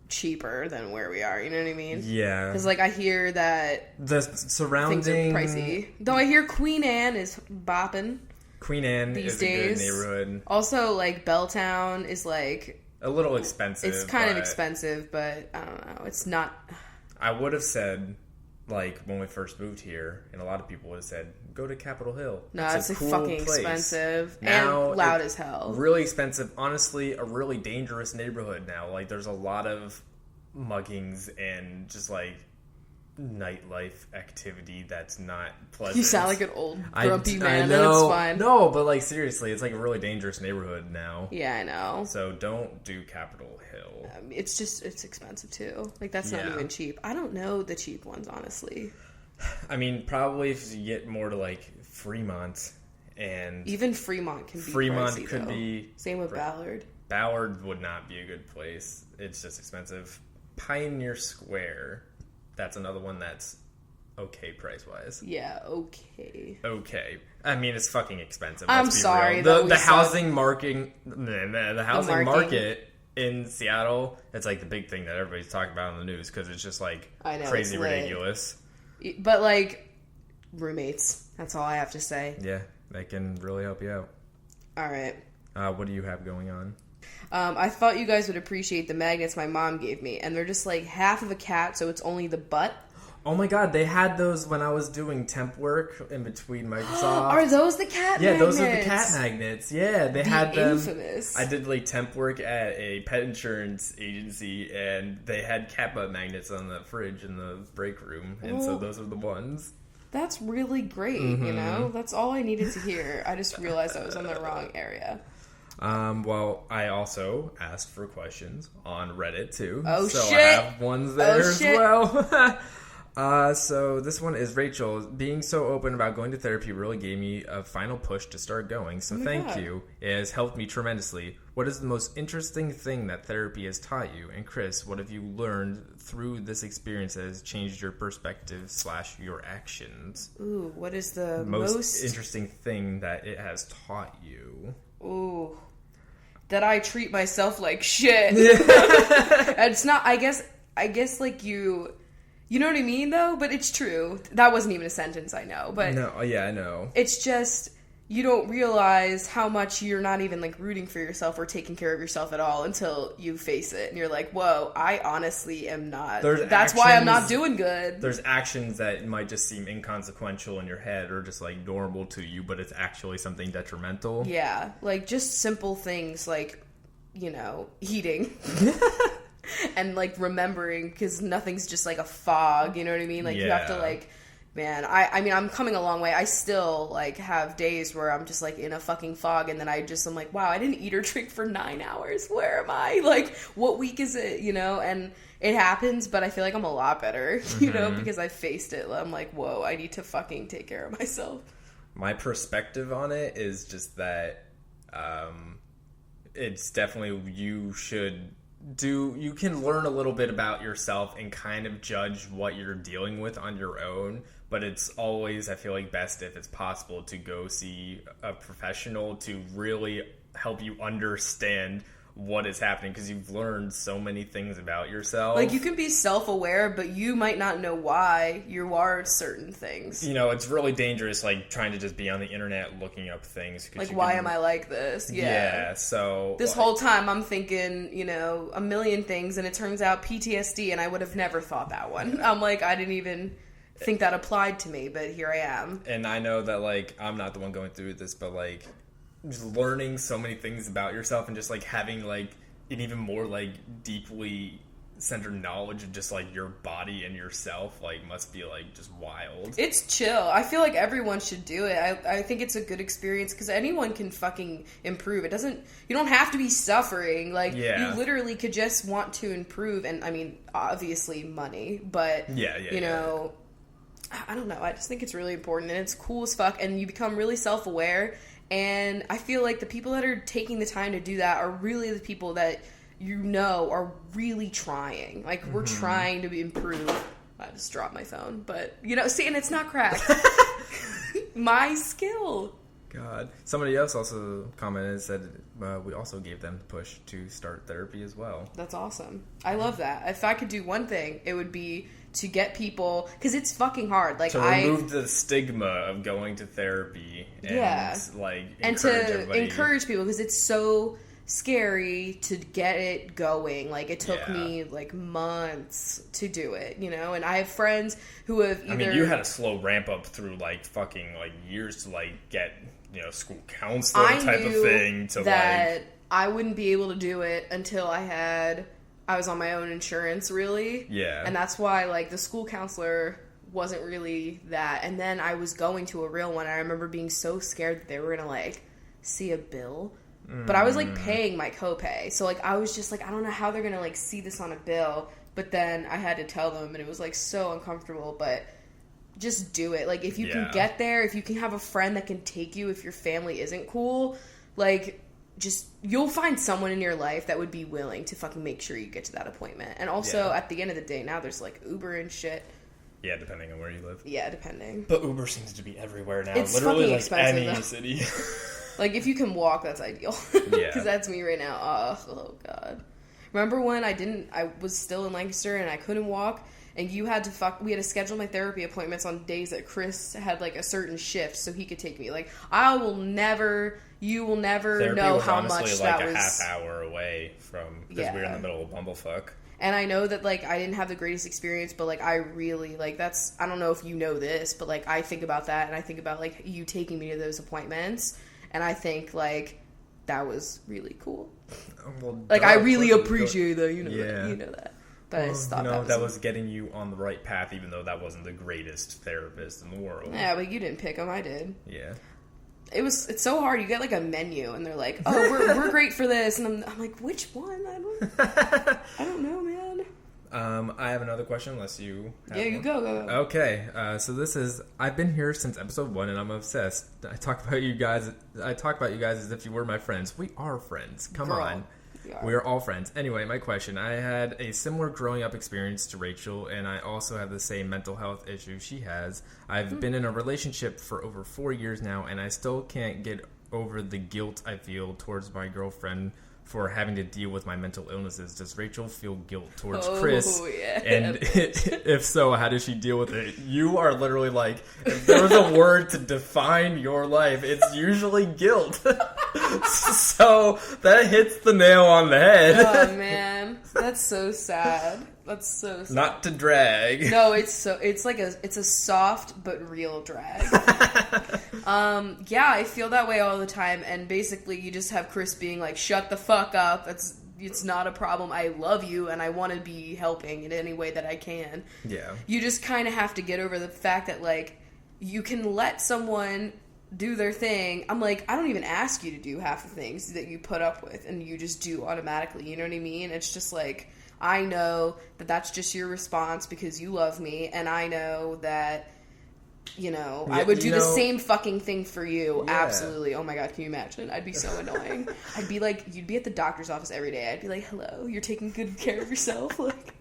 cheaper than where we are, you know what I mean? Yeah. Because, like, I hear that the surrounding things are pricey. Though I hear Queen Anne is bopping. Queen Anne these is days. A good neighborhood. Also, like, Belltown is, like... a little expensive. It's kind of expensive, but I don't know. It's not... I would have said, like, when we first moved here, and a lot of people would have said, go to Capitol Hill. No, it's a cool fucking place. Expensive. Now, and loud as hell. Really expensive. Honestly, a really dangerous neighborhood now. Like, there's a lot of muggings and just, like, nightlife activity that's not pleasant. You sound like an old grumpy man. I know. It's fine. No, but, like, seriously, it's, like, a really dangerous neighborhood now. Yeah, I know. So don't do Capitol Hill. It's expensive, too. Like, that's not even cheap. I don't know the cheap ones, honestly. I mean, probably if you get more to, like, Fremont and... even Fremont can be Fremont pricey, could though. be... Same with Ballard. Ballard would not be a good place. It's just expensive. Pioneer Square, that's another one that's okay price-wise. Yeah, okay. Okay. I mean, it's fucking expensive. I'm sorry. The housing market in Seattle, it's like the big thing that everybody's talking about on the news because it's just like crazy ridiculous. But like roommates, that's all I have to say. Yeah, they can really help you out. All right. What do you have going on? I thought you guys would appreciate the magnets my mom gave me, and they're just like half of a cat, so it's only the butt. Oh my god, they had those when I was doing temp work in between Microsoft. Are those the cat magnets? Yeah, those are the cat magnets. Yeah, they had them. Infamous. I did like temp work at a pet insurance agency, and they had cat butt magnets on the fridge in the break room, and so those are the ones. That's really great, you know? That's all I needed to hear. I just realized I was in the wrong area. Well, I also asked for questions on Reddit, too. Oh, so shit! I have ones there as well. So this one is Rachel. Being so open about going to therapy really gave me a final push to start going. So thank you. It has helped me tremendously. What is the most interesting thing that therapy has taught you? And Chris, what have you learned through this experience that has changed your perspective / your actions? Ooh, what is the most interesting thing that it has taught you? Ooh, that I treat myself like shit. It's not. I guess like you. You know what I mean, though? But it's true. That wasn't even a sentence, I know. But no, yeah, I know. It's just, you don't realize how much you're not even like rooting for yourself or taking care of yourself at all until you face it and you're like, whoa, I honestly am not. That's why I'm not doing good. There's actions that might just seem inconsequential in your head or just like normal to you, but it's actually something detrimental. Yeah, like just simple things like, eating. And like remembering, because nothing's just like a fog, you know what I mean? Like you have to like, man, I mean, I'm coming a long way. I still, like, have days where I'm just, like, in a fucking fog, and then I'm like, wow, I didn't eat or drink for 9 hours. Where am I? Like, what week is it, And it happens, but I feel like I'm a lot better, because I faced it. I'm like, whoa, I need to fucking take care of myself. My perspective on it is just that it's definitely you can learn a little bit about yourself and kind of judge what you're dealing with on your own, but it's always, I feel like, best if it's possible to go see a professional to really help you understand what is happening, because you've learned so many things about yourself. Like, you can be self-aware, but you might not know why you are certain things. It's really dangerous, like, trying to just be on the internet looking up things. Like, why am I like this? Yeah, so... This whole time, I'm thinking, a million things, and it turns out PTSD, and I would have never thought that one. I'm like, I didn't even think that applied to me, but here I am. And I know that, like, I'm not the one going through this, but, like... just learning so many things about yourself and just like having like an even more like deeply centered knowledge of just like your body and yourself like must be like just wild. It's chill. I feel like everyone should do it. I think it's a good experience because anyone can fucking improve. You don't have to be suffering. Like you literally could just want to improve, and I mean obviously money, but I don't know. I just think it's really important and it's cool as fuck, and you become really self-aware. And I feel like the people that are taking the time to do that are really the people that are really trying. Like, we're trying to improve. I just dropped my phone. But, see, and it's not cracked. My skill. God. Somebody else also commented and said we also gave them the push to start therapy as well. That's awesome. I love that. If I could do one thing, it would be to get people, because it's fucking hard. Like, to remove the stigma of going to therapy and encourage people, because it's so scary to get it going. Like, it took me like months to do it, and I have friends who have either... I mean, you had a slow ramp up through like fucking like years to like get school counselor type of thing to that I wouldn't be able to do it until I was on my own insurance, really. Yeah. And that's why, like, the school counselor wasn't really that. And then I was going to a real one. I remember being so scared that they were going to, like, see a bill. But I was, like, paying my copay. So, like, I was just, like, I don't know how they're going to, like, see this on a bill. But then I had to tell them, and it was, like, so uncomfortable. But just do it. Like, if you can get there, if you can have a friend that can take you if your family isn't cool, like... you'll find someone in your life that would be willing to fucking make sure you get to that appointment. And also, at the end of the day, now there's, like, Uber and shit. Yeah, depending on where you live. Yeah, depending. But Uber seems to be everywhere now. It's literally, fucking like, expensive, any though. city. Like, if you can walk, that's ideal. Because that's me right now. Oh, God. Remember when I was still in Lancaster and I couldn't walk? And we had to schedule my therapy appointments on days that Chris had, like, a certain shift so he could take me. Like, you will never therapy know was how honestly much like that was. A half hour away from, because we were in the middle of bumblefuck. And I know that, like, I didn't have the greatest experience, but, like, I really, like, I don't know if you know this, but, like, I think about that, and I think about, like, you taking me to those appointments, and I think, like, that was really cool. Well, like, I really appreciate that, you know that. But I just thought that was getting you on the right path, even though that wasn't the greatest therapist in the world. Yeah, but you didn't pick him, I did. Yeah. It's so hard. You get like a menu, and they're like, "Oh, we're great for this," and I'm like, "Which one? I don't know, man." I have another question, unless you have you one. go. Okay, so this is, I've been here since episode 1, and I'm obsessed. I talk about you guys as if you were my friends. We are friends. Come on. We are all friends. Anyway, my question. I had a similar growing up experience to Rachel, and I also have the same mental health issue she has. I've been in a relationship for over 4 years now, and I still can't get over the guilt I feel towards my girlfriend for having to deal with my mental illnesses. Does Rachel feel guilt towards Oh, Chris? yeah. And if so, how does she deal with it? You are literally like, if there was a word to define your life, it's usually guilt. So that hits the nail on the head. Oh man, that's so sad. That's so sad. Not to drag. No, it's a soft but real drag. Yeah, I feel that way all the time, and basically you just have Chris being like, shut the fuck up. It's not a problem. I love you and I want to be helping in any way that I can. Yeah. You just kind of have to get over the fact that like you can let someone do their thing. I'm like, I don't even ask you to do half the things that you put up with and you just do automatically. You know what I mean? It's just like, I know that that's just your response because you love me, and I know that, you know, I would do the same fucking thing for you. Yeah. Absolutely. Oh my God, can you imagine? I'd be so annoying. I'd be like, you'd be at the doctor's office every day. I'd be like, hello, you're taking good care of yourself? Like,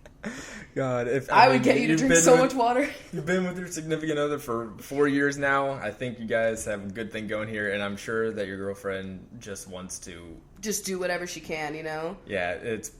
God, I would get you to drink so much water. You've been with your significant other for 4 years now. I think you guys have a good thing going here, and I'm sure that your girlfriend just wants to just do whatever she can, you know? Yeah, it's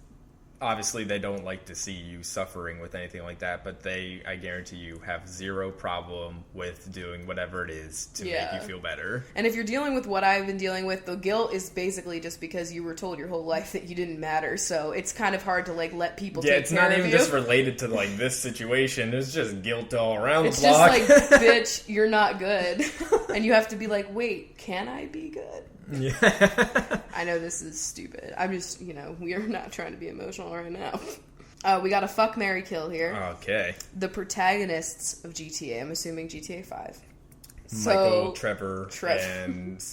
obviously they don't like to see you suffering with anything like that, but they, I guarantee you, have zero problem with doing whatever it is to make you feel better. And if you're dealing with what I've been dealing with, the guilt is basically just because you were told your whole life that you didn't matter, so it's kind of hard to like let people take care of you. Yeah, it's not even just related to like this situation, it's just guilt all around it's the block. It's just like, bitch, you're not good. And you have to be like, wait, can I be good? Yeah. I know this is stupid. I'm just, you know, we are not trying to be emotional right now. We got a fuck, marry, kill here. Okay. The protagonists of GTA. I'm assuming GTA 5. Michael, Trevor, and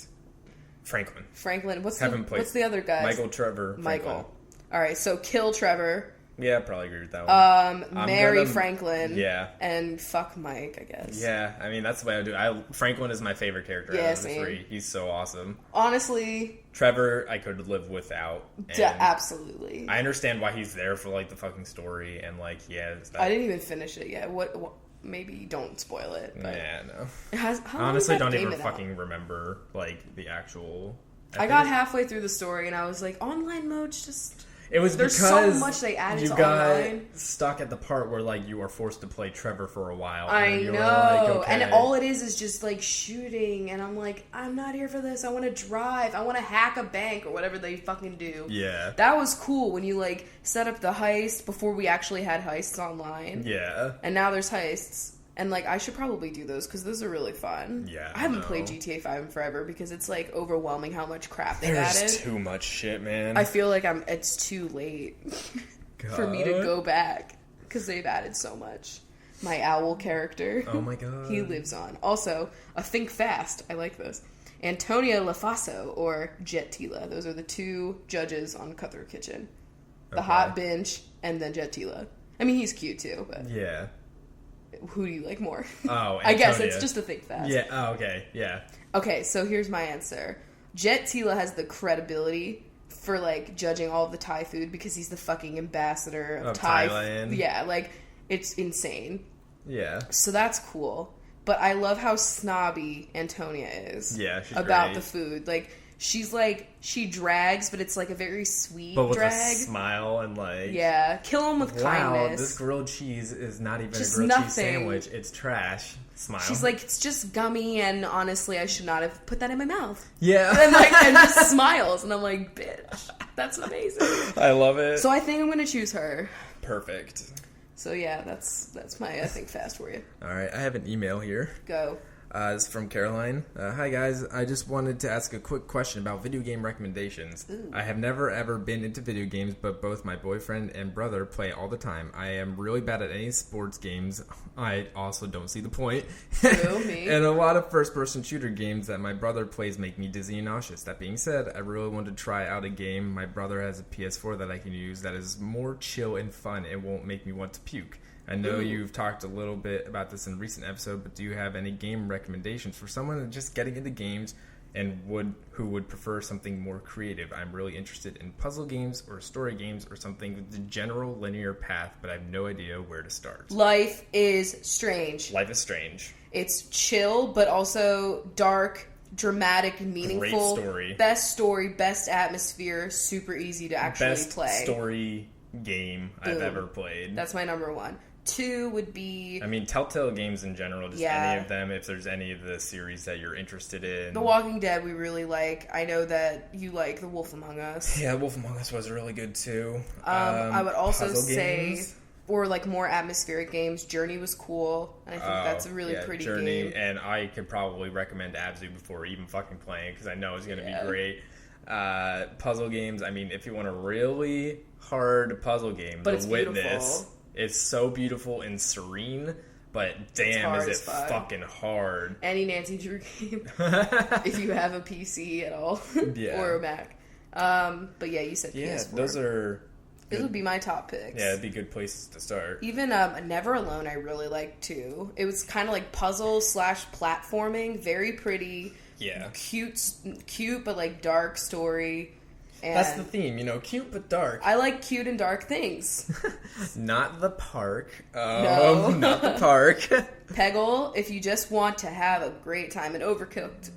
Franklin. Franklin. What's the other guy? Michael, Trevor, Michael. Franklin. All right, so kill Trevor. Yeah, I probably agree with that one. Marry Franklin. Yeah. And fuck Mike, I guess. Yeah, I mean, that's the way I do it. Franklin is my favorite character out of the three. He's so awesome. Honestly. Trevor, I could live without. Absolutely. I understand why he's there for, like, the fucking story, and, like, yeah. I didn't even finish it yet. What maybe don't spoil it. But yeah, no. Honestly, don't even fucking remember, like, the actual... I got halfway through the story, and I was like, online mode's just... It was There's because so much they added you to got online. stuck at the part where like you are forced to play Trevor for a while. I know, like, okay. And all it is just like shooting, and I'm like, I'm not here for this. I want to drive. I want to hack a bank or whatever they fucking do. Yeah, that was cool when you like set up the heist before we actually had heists online. Yeah, and now there's heists. And, like, I should probably do those, because those are really fun. Yeah, I haven't played GTA 5 in forever, because it's, like, overwhelming how much crap they've added. There's too much shit, man. I feel like it's too late for me to go back, because they've added so much. My owl character. Oh, my God. He lives on. Also, a Think Fast. I like this. Antonia Lafaso, or Jet Tila. Those are the two judges on Cutthroat Kitchen. The hot bench, and then Jet Tila. I mean, he's cute, too, but... Yeah. Who do you like more? Oh, Antonia. I guess it's just a Think Fast. Yeah, oh, okay, yeah. Okay, so here's my answer. Jet Tila has the credibility for, like, judging all of the Thai food because he's the fucking ambassador of Thailand. Yeah, like, it's insane. Yeah. So that's cool. But I love how snobby Antonia is. Yeah, she's about great. the food. Like, she's like, she drags, but it's like a very sweet but with drag. A smile and like... Yeah, kill him with kindness. Wow, this grilled cheese is not even just a grilled cheese nothing. sandwich. It's trash. Smile. She's like, it's just gummy, and honestly, I should not have put that in my mouth. Yeah. and just smiles, and I'm like, bitch, that's amazing. I love it. So I think I'm going to choose her. Perfect. So yeah, that's my I think fast for you. All right, I have an email here. Go. It's from Caroline. Hi guys, I just wanted to ask a quick question about video game recommendations. Ooh. I have never ever been into video games, but both my boyfriend and brother play all the time. I am really bad at any sports games. I also don't see the point. Me. And a lot of first-person shooter games that my brother plays make me dizzy and nauseous. That being said, I really want to try out a game. My brother has a PS4 that I can use that is more chill and fun and won't make me want to puke. I know you've talked a little bit about this in a recent episode, but do you have any game recommendations for someone just getting into games and who would prefer something more creative? I'm really interested in puzzle games or story games or something with the general linear path, but I have no idea where to start. Life is Strange. Life is Strange. It's chill, but also dark, dramatic, meaningful, Great story, best atmosphere, super easy to actually play. Best story game I've ever played. That's my number one. 2 would be... I mean, Telltale games in general, just any of them, if there's any of the series that you're interested in. The Walking Dead we really like. I know that you like The Wolf Among Us. Yeah, Wolf Among Us was really good too. I would also say, or like more atmospheric games, Journey was cool, and I think that's a really pretty Journey, game. And I could probably recommend Abzu before even fucking playing, because I know it's going to be great. Puzzle games, I mean, if you want a really hard puzzle game, but The Witness... It's so beautiful and serene, but damn, is it fucking hard. Any Nancy Drew game, if you have a PC at all, or a Mac. But yeah, you said PS4. Those would be my top picks. Yeah, it'd be good places to start. Even Never Alone I really liked too. It was kind of like puzzle / platforming, very pretty. Yeah. Cute, but like dark story. And that's the theme, cute but dark. I like cute and dark things. Not the park. No. Not the park. Peggle, if you just want to have a great time, and Overcooked.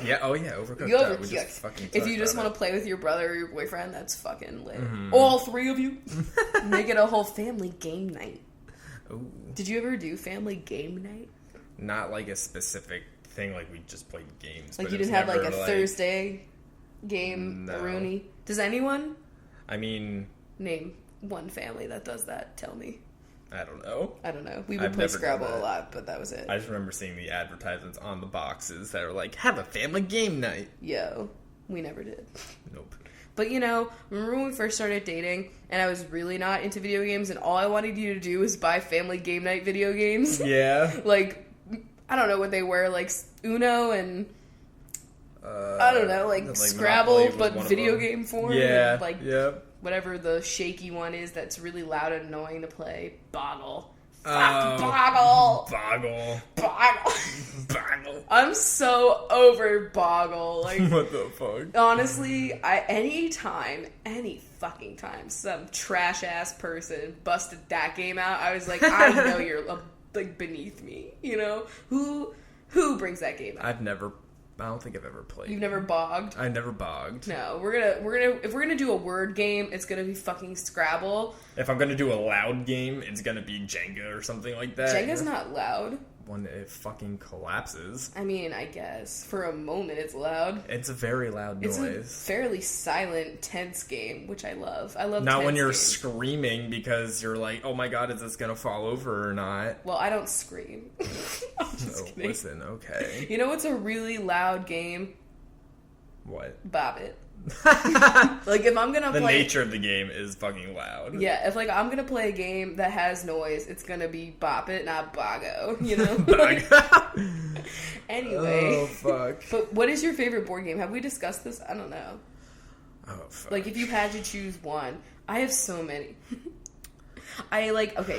Yeah, Overcooked. If you just want to play with your brother or your boyfriend, that's fucking lit. Mm-hmm. All 3 of you. Make it a whole family game night. Ooh. Did you ever do family game night? Not like a specific thing, like we just played games. Like you didn't have like a Thursday game, a Rooney? Does anyone? I mean... Name one family that does that. Tell me. I don't know. We would play Scrabble a lot, but that was it. I just remember seeing the advertisements on the boxes that were like, have a family game night. Yo, we never did. Nope. But remember when we first started dating and I was really not into video games and all I wanted you to do was buy family game night video games? Yeah. Like, I don't know what they were, like Uno and... I don't know, like Scrabble, but video game form. Yeah, and whatever the shaky one is that's really loud and annoying to play. Boggle. Fuck Boggle. Boggle. I'm so over Boggle. Like, what the fuck? Honestly, any fucking time some trash ass person busted that game out, I was like, I know you're like beneath me. Who brings that game out? I don't think I've ever played. You've never bogged? I never bogged. No, if we're gonna do a word game, it's gonna be fucking Scrabble. If I'm gonna do a loud game, it's gonna be Jenga or something like that. Jenga's not loud. When it fucking collapses. I mean, I guess for a moment it's loud. It's a very loud noise. It's a fairly silent, tense game, which I love. Not when you're screaming because you're like, oh my god, is this gonna fall over or not? Well, I don't scream. I'm just kidding. Listen, okay. You know what's a really loud game? What? Bop It. Like if I'm gonna play... The nature of the game is fucking loud. Yeah, if I'm gonna play a game that has noise, it's gonna be Bop It, not Boggo, Anyway. Oh, fuck. But what is your favorite board game? Have we discussed this? I don't know. Oh, fuck. Like if you had to choose one. I have so many.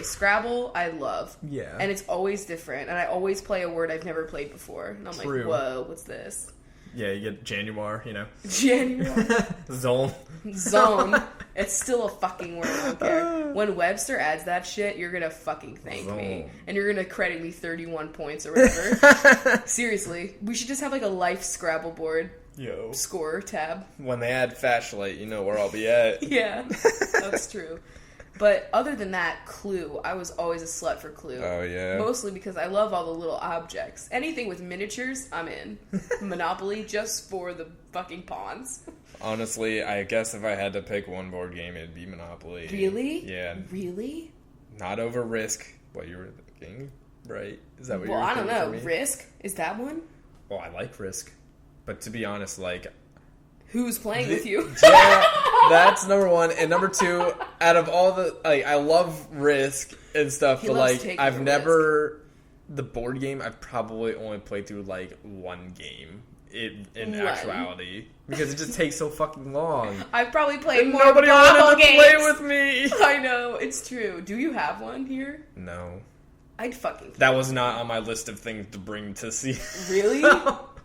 Scrabble I love. Yeah. And it's always different, and I always play a word I've never played before. And I'm like, whoa, what's this? Yeah, you get Januar, Januar. Zone. It's still a fucking word, I don't care. When Webster adds that shit, you're gonna fucking thank me. And you're gonna credit me 31 points or whatever. Seriously. We should just have like a life Scrabble board. Yo. Score tab. When they add Flashlight, you know where I'll be at. Yeah, that's true. But other than that, Clue. I was always a slut for Clue. Oh, yeah. Mostly because I love all the little objects. Anything with miniatures, I'm in. Monopoly, just for the fucking pawns. Honestly, I guess if I had to pick one board game, it'd be Monopoly. Really? Yeah. Really? Not over Risk. What you were thinking, right? Is that what you were thinking? Well, I don't know. Risk? Is that one? Well, I like Risk. But to be honest, like... Who's playing with you? Yeah, that's number one. And number two, out of all the... I love Risk and stuff, but I've never... The board game, I've probably only played through, one game in actuality. Because it just takes so fucking long. I've probably played more nobody wanted to play with me. I know, it's true. Do you have one here? No. I'd fucking... That was not on my list of things to bring to see. Really?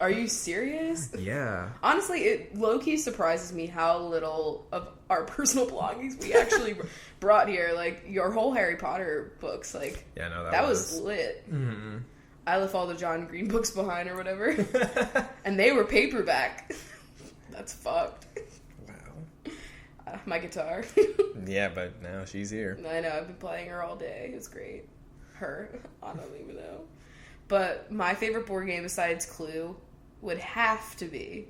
Are you serious? Yeah. Honestly, it low-key surprises me how little of our personal belongings we actually brought here. Like, your whole Harry Potter books, Yeah, no, that was lit. Mm-hmm. I left all the John Green books behind or whatever. And they were paperback. That's fucked. Wow. My guitar. Yeah, but now she's here. I know, I've been playing her all day. It's great. Her. I don't even know. But my favorite board game besides Clue would have to be...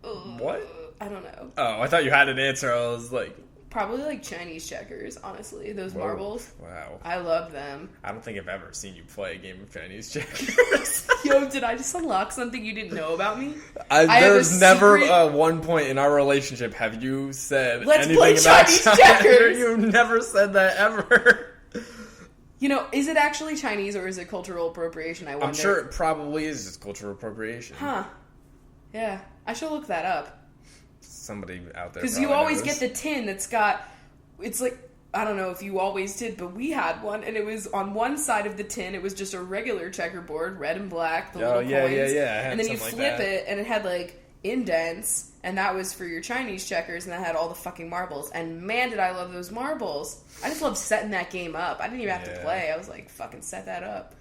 What? I don't know. Oh, I thought you had an answer. I was like... Probably like Chinese checkers, honestly. Those marbles. Wow. I love them. I don't think I've ever seen you play a game of Chinese checkers. Yo, did I just unlock something you didn't know about me? There's never one point in our relationship have you said Let's anything play about Chinese China. checkers. You've never said that ever. You know, is it actually Chinese or is it cultural appropriation? I wonder. I'm sure it probably is just cultural appropriation. Huh. Yeah. I should look that up. Somebody out there. Because you always get the tin that's got... It's like... I don't know if you always did, but we had one, and it was on one side of the tin, it was just a regular checkerboard, red and black, the little coins. Yeah. And then you flip it, and it had, like, indents, and that was for your Chinese checkers, and that had all the fucking marbles. And man, did I love those marbles. I just loved setting that game up. I didn't even have to play. I was like, fucking set that up.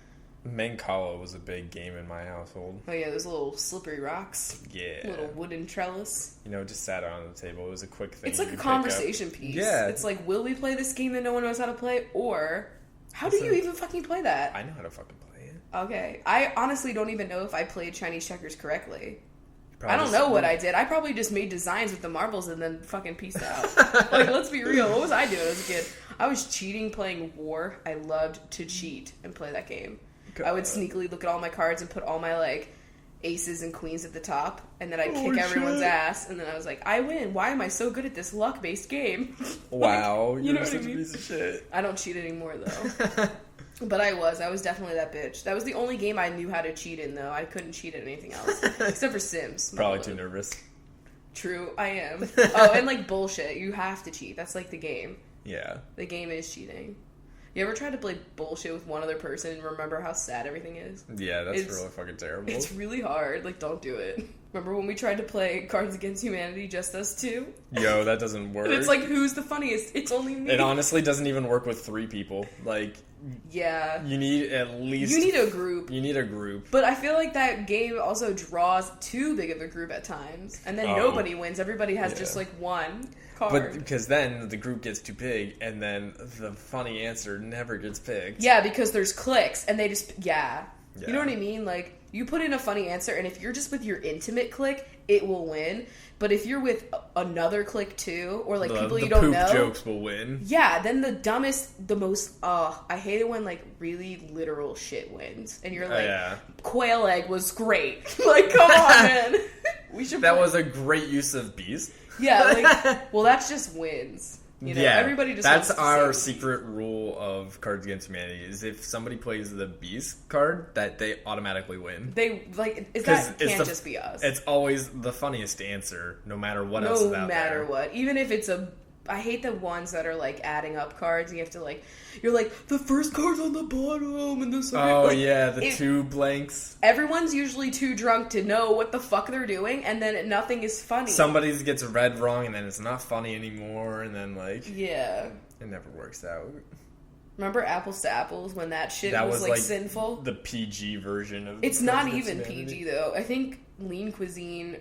Mancala was a big game in my household. Oh yeah, those little slippery rocks. Yeah. Little wooden trellis. You know, just sat on the table. It was a quick thing. It's like a conversation piece. Yeah. It's like, will we play this game that no one knows how to play? Or, how do you even fucking play that? I know how to fucking play it. Okay. I honestly don't even know if I played Chinese checkers correctly. I don't know what I did. I probably just made designs with the marbles and then fucking pieced out. Like, let's be real. What was I doing as a kid? I was cheating playing War. I loved to cheat and play that game. God. I would sneakily look at all my cards and put all my, like, aces and queens at the top, and then I'd kick everyone's ass, and then I was like, I win. Why am I so good at this luck-based game? Wow. Like, you know such what I mean? A piece of shit. I don't cheat anymore, though. But I was definitely that bitch. That was the only game I knew how to cheat in, though. I couldn't cheat at anything else. Except for Sims. Probably too nervous. True, I am. Oh, and, like, bullshit. You have to cheat. That's, like, the game. Yeah. The game is cheating. You ever tried to play bullshit with one other person and remember how sad everything is? Yeah, it's really fucking terrible. It's really hard. Like, don't do it. Remember when we tried to play Cards Against Humanity, just us two? Yo, that doesn't work. And it's like, who's the funniest? It's only me. It honestly doesn't even work with 3 people. Like, yeah. You need at least... You need a group. You need a group. But I feel like that game also draws too big of a group at times. And then nobody wins. Everybody has just, like, one card. But because then the group gets too big, and then the funny answer never gets picked. Yeah, because there's clicks, and they just... Yeah. You know what I mean? Like, you put in a funny answer, and if you're just with your intimate clique, it will win. But if you're with another clique too, or like people you don't know, the poop jokes will win. Yeah, then the dumbest, the most. I hate it when like really literal shit wins, and you're like, quail egg was great. Like, come on, man. We should. That was a great use of bees. Yeah, like, well, that's just wins. You know, everybody just. That's our secret rule of Cards Against Humanity: is if somebody plays the beast card, that they automatically win. They like that can't just be us. It's always the funniest answer, no matter what else is out there. No matter what, even if it's a. I hate the ones that are like adding up cards. And you have to like, you're like the first card's on the bottom and the second. Oh like, yeah, the 2 blanks. Everyone's usually too drunk to know what the fuck they're doing, and then nothing is funny. Somebody gets read wrong, and then it's not funny anymore, and then like it never works out. Remember Apples to Apples when that shit was like sinful? The PG version of it's not even PG though. I think Lean Cuisine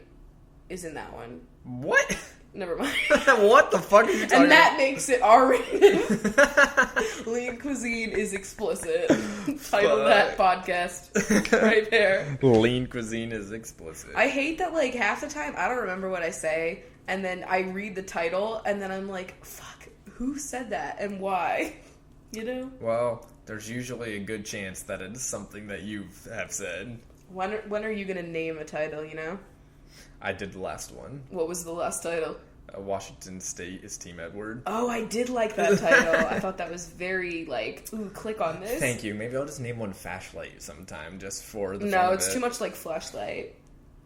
is in that one. What? Never mind. What the fuck are you talking about? And that makes it R-rated. Lean Cuisine is explicit. Title that podcast right there. Lean Cuisine is explicit. I hate that, like, half the time I don't remember what I say, and then I read the title, and then I'm like, fuck, who said that, and why? You know? Well, there's usually a good chance that it is something that you have said. When are you going to name a title, you know? I did the last one. What was the last title? Washington State is Team Edward. Oh, I did like that title. I thought that was very, like, ooh, click on this. Thank you. Maybe I'll just name one Flashlight sometime, just for the fun No, of it's it. too much like Flashlight.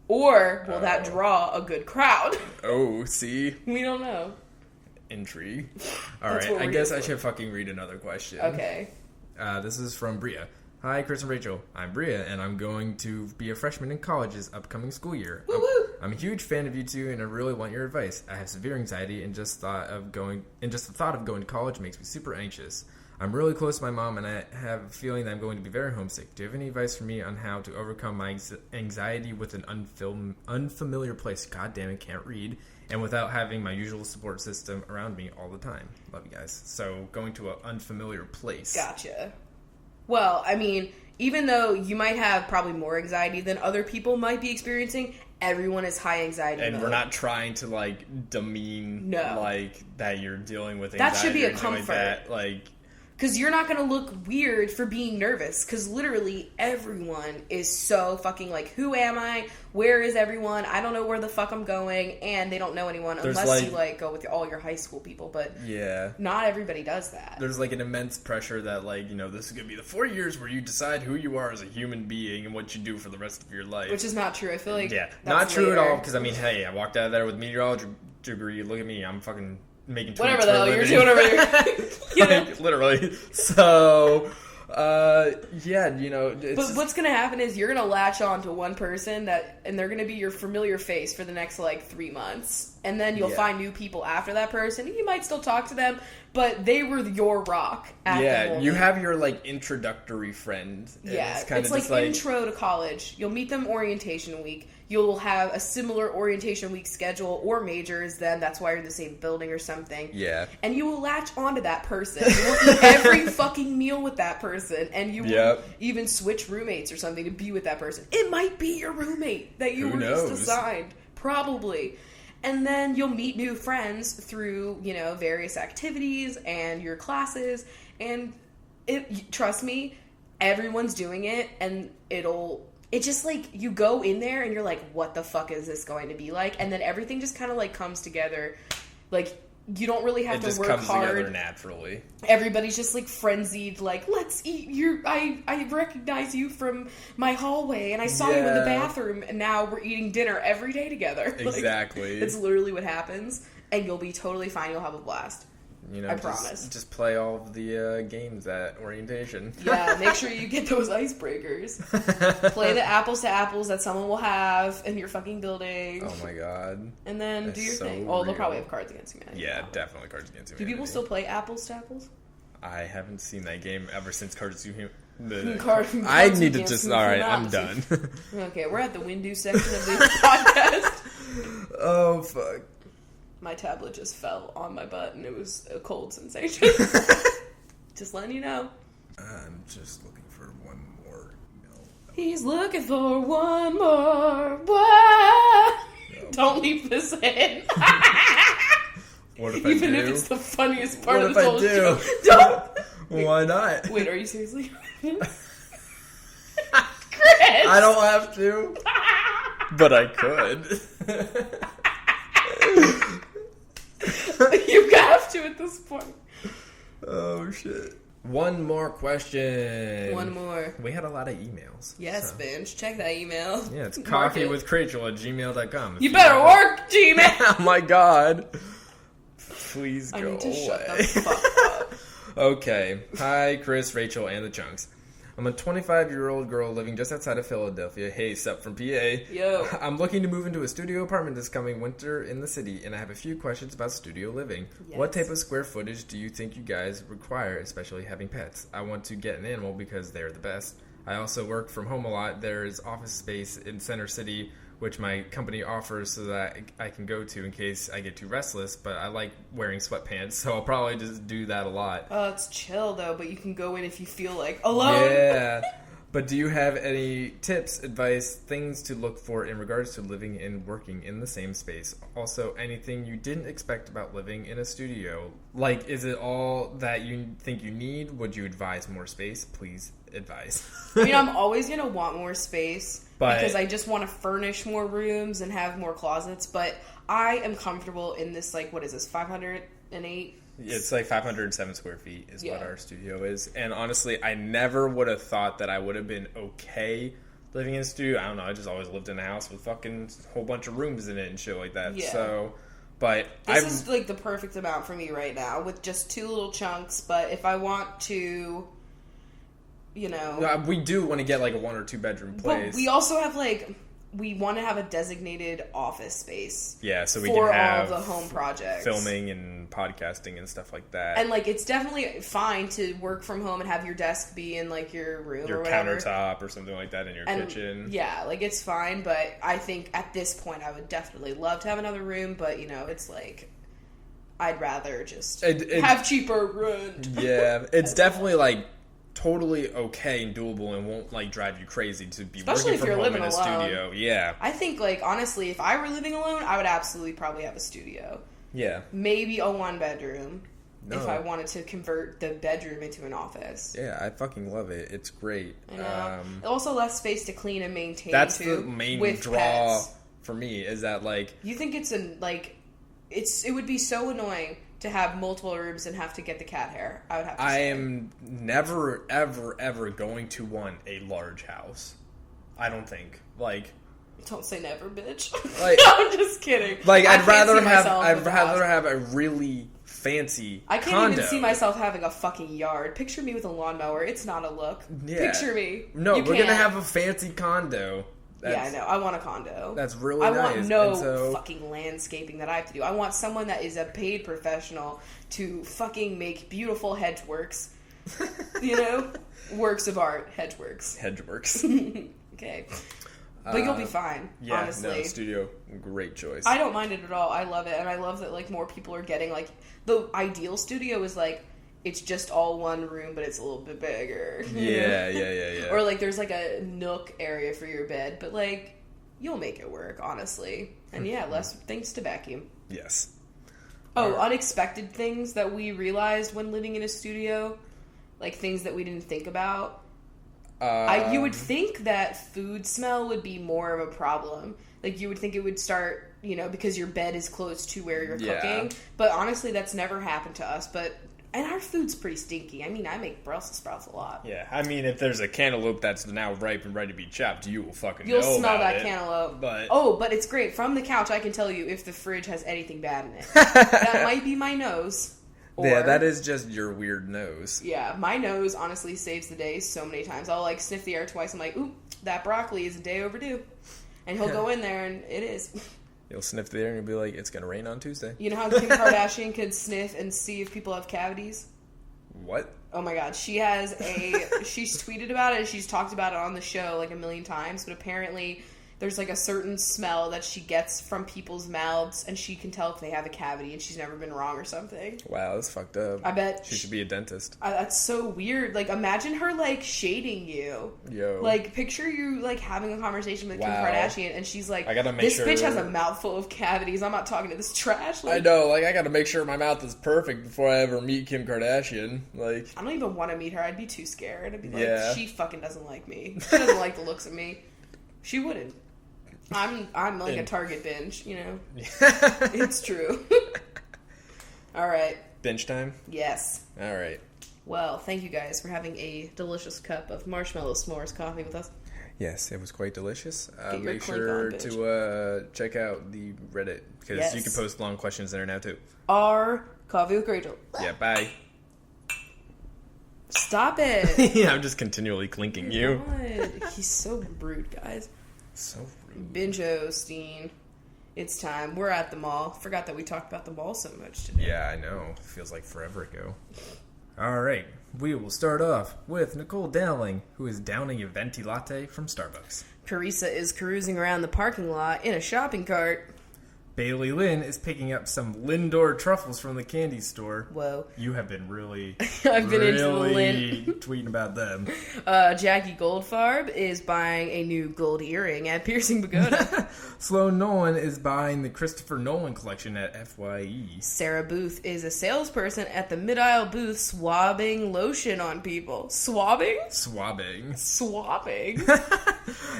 Or will that draw a good crowd? Oh, see? We don't know. Intrigue. Alright, I guess I should fucking read another question. Okay. This is from Bria. Hi, Chris and Rachel. I'm Bria, and I'm going to be a freshman in college this upcoming school year. Woo-woo! I'm a huge fan of you two, and I really want your advice. I have severe anxiety, and the thought of going to college makes me super anxious. I'm really close to my mom, and I have a feeling that I'm going to be very homesick. Do you have any advice for me on how to overcome my anxiety with an unfamiliar place? God damn it, can't read. And without having my usual support system around me all the time. Love you guys. So, going to an unfamiliar place. Gotcha. Well, I mean, even though you might have probably more anxiety than other people might be experiencing, everyone is high anxiety And mode. we're not trying to, like, demean, like, that you're dealing with anxiety. That should be a comfort. Like that. Like, because you're not going to look weird for being nervous. Because literally everyone is so fucking like, who am I? Where is everyone? I don't know where the fuck I'm going. And they don't know anyone unless you like go with all your high school people. But yeah, not everybody does that. There's like an immense pressure that like, you know, this is going to be the 4 years where you decide who you are as a human being and what you do for the rest of your life. Which is not true. I feel like that's not true at all. Because I mean, hey, I walked out of there with a meteorology degree. Look at me. I'm fucking making tweets whatever the hell you're doing over here. Like, literally. So, yeah, you know. But what's going to happen is you're going to latch on to one person and they're going to be your familiar face for the next, like, 3 months. And then you'll find new people after that person. You might still talk to them, but they were your rock at the moment. You have your, like, introductory friend. Yeah, it's like intro to college. You'll meet them orientation week. You'll have a similar orientation week schedule or majors, then that's why you're in the same building or something. Yeah. And you will latch onto that person. You will eat every fucking meal with that person. And you will even switch roommates or something to be with that person. It might be your roommate that you were just assigned. Probably. And then you'll meet new friends through, you know, various activities and your classes. And trust me, everyone's doing it, and it's just, like, you go in there and you're like, what the fuck is this going to be like? And then everything just kind of, like, comes together. Like, you don't really have to work hard. It just comes together naturally. Everybody's just, like, frenzied, like, let's eat I recognize you from my hallway, and I saw you in the bathroom, and now we're eating dinner every day together. Exactly. Like, it's literally what happens, and you'll be totally fine. You'll have a blast. You know, I promise. Just play all of the games at orientation. Yeah, make sure you get those icebreakers. Play the apples to apples that someone will have in your fucking building. Oh my god. And then do your thing. Oh, they'll probably have Cards Against Humanity. Yeah, definitely Cards Against Humanity. Do people still play apples to apples? I haven't seen that game ever since Cards Against Humanity. I need to just... Alright, I'm done. Okay, we're at the Windu section of the podcast. Oh, fuck. My tablet just fell on my butt, and it was a cold sensation. Just letting you know. I'm just looking for one more email. He's looking for one more. What? No. Don't leave this in. What if I Even do? if it's the funniest part what of this whole do? show. Don't. Why not? Wait, are you seriously? Chris! I don't have to. But I could. You have to at this point. Oh, shit. One more question. One more. We had a lot of emails. Yes, Bench. Check that email. Yeah, it's CoffeeWithChrachel@gmail.com. You better work, Gmail. Oh, my God. Please go I need to away. shut the fuck up. Okay. Hi, Chris, Rachel, and the Chunks. I'm a 25-year-old girl living just outside of Philadelphia. Hey, sup from PA. Yo. I'm looking to move into a studio apartment this coming winter in the city, and I have a few questions about studio living. Yes. What type of square footage do you think you guys require, especially having pets? I want to get an animal because they're the best. I also work from home a lot. There is office space in Center City, which my company offers so that I can go to in case I get too restless, but I like wearing sweatpants, so I'll probably just do that a lot. Oh, it's chill, though, but you can go in if you feel like alone. Yeah. But do you have any tips, advice, things to look for in regards to living and working in the same space? Also, anything you didn't expect about living in a studio? Like, is it all that you think you need? Would you advise more space? Please advise. I mean, I'm always going to want more space because I just want to furnish more rooms and have more closets, but I am comfortable in this, like, what is this, 508? It's like 507 square feet is what our studio is. And honestly, I never would have thought that I would have been okay living in a studio. I don't know. I just always lived in a house with fucking whole bunch of rooms in it and shit like that. Yeah. So, but this is like the perfect amount for me right now with just 2 little chunks. But if I want to, you know, we do want to get like a 1 or 2 bedroom place. But we also have like we want to have a designated office space. Yeah, so we for can have all of the home projects, filming and podcasting and stuff like that. And like, it's definitely fine to work from home and have your desk be in like your room, your or whatever, countertop or something like that in your kitchen. Yeah, like it's fine. But I think at this point, I would definitely love to have another room. But you know, it's like I'd rather just have cheaper rent. Yeah, it's definitely like totally okay and doable and won't like drive you crazy to be especially working if from you're home living in a alone. studio. Yeah, I think like honestly, if I were living alone, I would absolutely probably have a studio. Yeah, maybe a 1-bedroom no. if I wanted to convert the bedroom into an office. Yeah, I fucking love it. It's great. I know. Also less space to clean and maintain. That's too, the main with draw pets. For me. Is that like you think it would be so annoying to have multiple rooms and have to get the cat hair. I would have to say. am never, ever, ever going to want a large house. I don't think. Like, don't say never, bitch. Like, I'm just kidding. Like, I'd rather have a really fancy I can't condo. even see myself having a fucking yard. Picture me with a lawnmower. It's not a look. Yeah. Picture me. No, we're gonna have a fancy condo. Yeah, I know. I want a condo. That's really nice. I want no fucking landscaping that I have to do. I want someone that is a paid professional to fucking make beautiful hedgeworks. You know? Works of art. Hedgeworks. Okay. But you'll be fine, yeah, honestly. No, studio, great choice. I don't mind it at all. I love it. And I love that, like, more people are getting, like, the ideal studio is, like, it's just all one room, but it's a little bit bigger. Yeah. Or, like, there's, like, a nook area for your bed. But, like, you'll make it work, honestly. And, yeah, less things to vacuum. Yes. Oh, unexpected things that we realized when living in a studio. Like, things that we didn't think about. You would think that food smell would be more of a problem. Like, you would think it would start, you know, because your bed is close to where you're cooking. But honestly, that's never happened to us. And our food's pretty stinky. I mean, I make Brussels sprouts a lot. Yeah, I mean, if there's a cantaloupe that's now ripe and ready to be chopped, you will fucking You'll know smell about that it. Cantaloupe. But but it's great. From the couch, I can tell you if the fridge has anything bad in it. That might be my nose. Yeah, that is just your weird nose. Yeah, my nose honestly saves the day so many times. I'll like sniff the air twice. I'm like, ooh, that broccoli is a day overdue. And he'll go in there and it is. You'll sniff the air and you'll be like, it's going to rain on Tuesday. You know how Kim Kardashian could sniff and see if people have cavities? What? Oh my god, she's tweeted about it and she's talked about it on the show like a million times, but apparently there's like a certain smell that she gets from people's mouths and she can tell if they have a cavity and she's never been wrong or something. Wow, that's fucked up. I bet she should be a dentist. That's so weird. Like, imagine her like shading you. Yo. Like, picture you like having a conversation with Kim Kardashian and she's like, I gotta make this sure... bitch has a mouthful of cavities. I'm not talking to this trash. Like, I know, like, I gotta make sure my mouth is perfect before I ever meet Kim Kardashian. Like, I don't even want to meet her. I'd be too scared. I'd be like, she fucking doesn't like me. She doesn't like the looks of me. She wouldn't. I'm like a Target binge, you know? It's true. All right. Binge time? Yes. All right. Well, thank you guys for having a delicious cup of marshmallow s'mores coffee with us. Yes, it was quite delicious. Make clink sure on, to check out the Reddit, because you can post long questions there now, too. Our Coffee with Rachel. Yeah, bye. Stop it. Yeah, I'm just continually clinking you. God. He's so rude, guys. So rude. Binge-o-steen. It's time. We're at the mall. Forgot that we talked about the mall so much today. Yeah, I know. Feels like forever ago. All right. We will start off with Nicole Dowling, who is downing a venti latte from Starbucks. Carissa is cruising around the parking lot in a shopping cart. Bailey Lynn is picking up some Lindor truffles from the candy store. Whoa. You have been really, I've been into the Lynn. tweeting about them. Jackie Goldfarb is buying a new gold earring at Piercing Pagoda. Sloan Nolan is buying the Christopher Nolan collection at FYE. Sarah Booth is a salesperson at the mid-aisle booth swabbing lotion on people. Swabbing? Swabbing.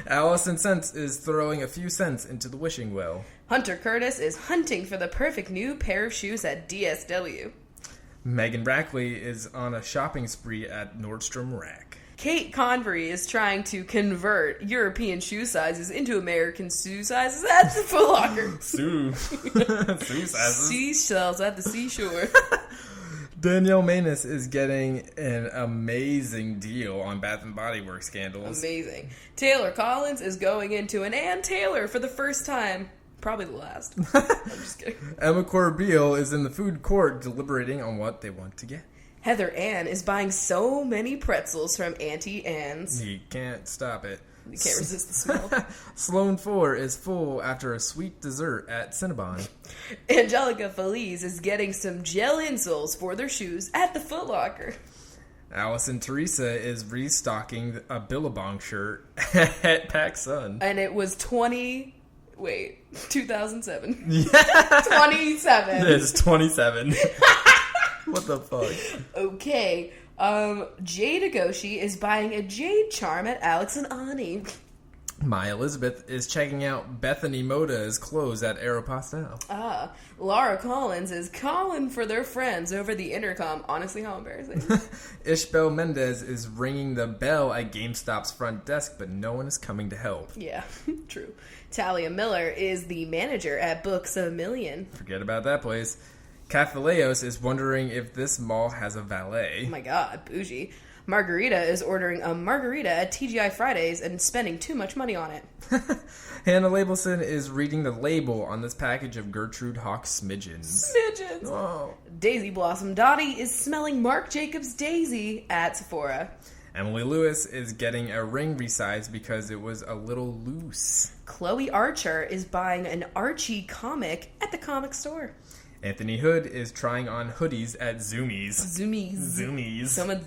Allison Cents is throwing a few cents into the wishing well. Hunter Curtis is hunting for the perfect new pair of shoes at DSW. Megan Rackley is on a shopping spree at Nordstrom Rack. Kate Convery is trying to convert European shoe sizes into American shoe sizes at the Foot Locker. Shoe sizes. Seashells at the seashore. Danielle Maness is getting an amazing deal on Bath and Body Works candles. Amazing. Taylor Collins is going into an Ann Taylor for the first time. Probably the last. I'm just kidding. Emma Corbeil is in the food court deliberating on what they want to get. Heather Ann is buying so many pretzels from Auntie Anne's. You can't stop it. You can't resist the smell. Sloan 4 is full after a sweet dessert at Cinnabon. Angelica Feliz is getting some gel insoles for their shoes at the Foot Locker. Allison Teresa is restocking a Billabong shirt at PacSun. And it was 2007. Yeah. 27. It's 27. What the fuck? Okay. Jade Agoshi is buying a jade charm at Alex and Ani. My Elizabeth is checking out Bethany Moda's clothes at Aeropostale. Laura Collins is calling for their friends over the intercom. Honestly, how embarrassing. Ishbel Mendez is ringing the bell at GameStop's front desk, but no one is coming to help. Yeah, true. Talia Miller is the manager at Books A Million. Forget about that place. Cafaleos is wondering if this mall has a valet. Oh my god, bougie. Margarita is ordering a margarita at TGI Fridays and spending too much money on it. Hannah Labelson is reading the label on this package of Gertrude Hawk Smidgens. Smidgens! Oh. Daisy Blossom Dottie is smelling Marc Jacobs Daisy at Sephora. Emily Lewis is getting a ring resized because it was a little loose. Chloe Archer is buying an Archie comic at the comic store. Anthony Hood is trying on hoodies at Zoomies. Zoomies. Someone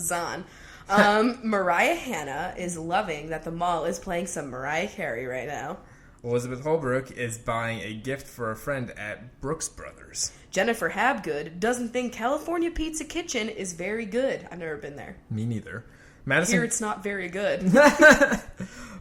Zan. Mariah Hanna is loving that the mall is playing some Mariah Carey right now. Elizabeth Holbrook is buying a gift for a friend at Brooks Brothers. Jennifer Habgood doesn't think California Pizza Kitchen is very good. I've never been there. Me neither. Here it's not very good.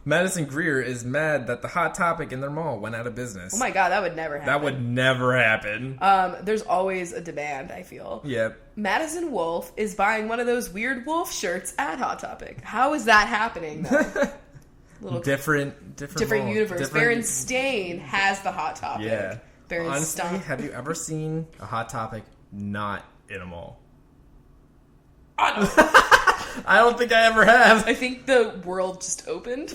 Madison Greer is mad that the Hot Topic in their mall went out of business. Oh my god, that would never happen. That would never happen. There's always a demand, I feel. Yep. Madison Wolf is buying one of those weird wolf shirts at Hot Topic. How is that happening, though? Different universe. Berenstain has the Hot Topic. Yeah. Honestly, have you ever seen a Hot Topic not in a mall? I don't think I ever have. I think the world just opened.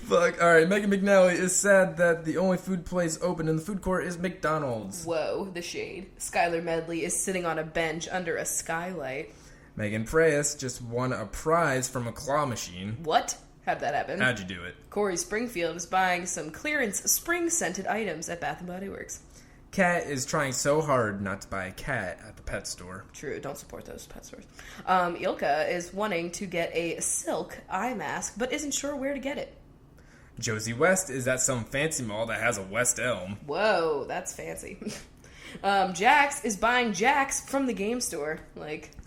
Fuck. Alright, Megan McNally is sad that the only food place open in the food court is McDonald's. Whoa, the shade. Skylar Medley is sitting on a bench under a skylight. Megan Preyes just won a prize from a claw machine. What? How'd that happen? How'd you do it? Corey Springfield is buying some clearance spring-scented items at Bath & Body Works. Kat is trying so hard not to buy a cat at the pet store. True, don't support those pet stores. Ilka is wanting to get a silk eye mask, but isn't sure where to get it. Josie West is at some fancy mall that has a West Elm. Whoa, that's fancy. Jax is buying Jax from the game store.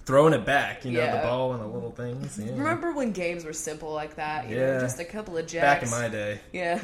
Throwing it back, the ball and the little things. Yeah. Remember when games were simple like that? You know, just a couple of Jax. Back in my day. Yeah.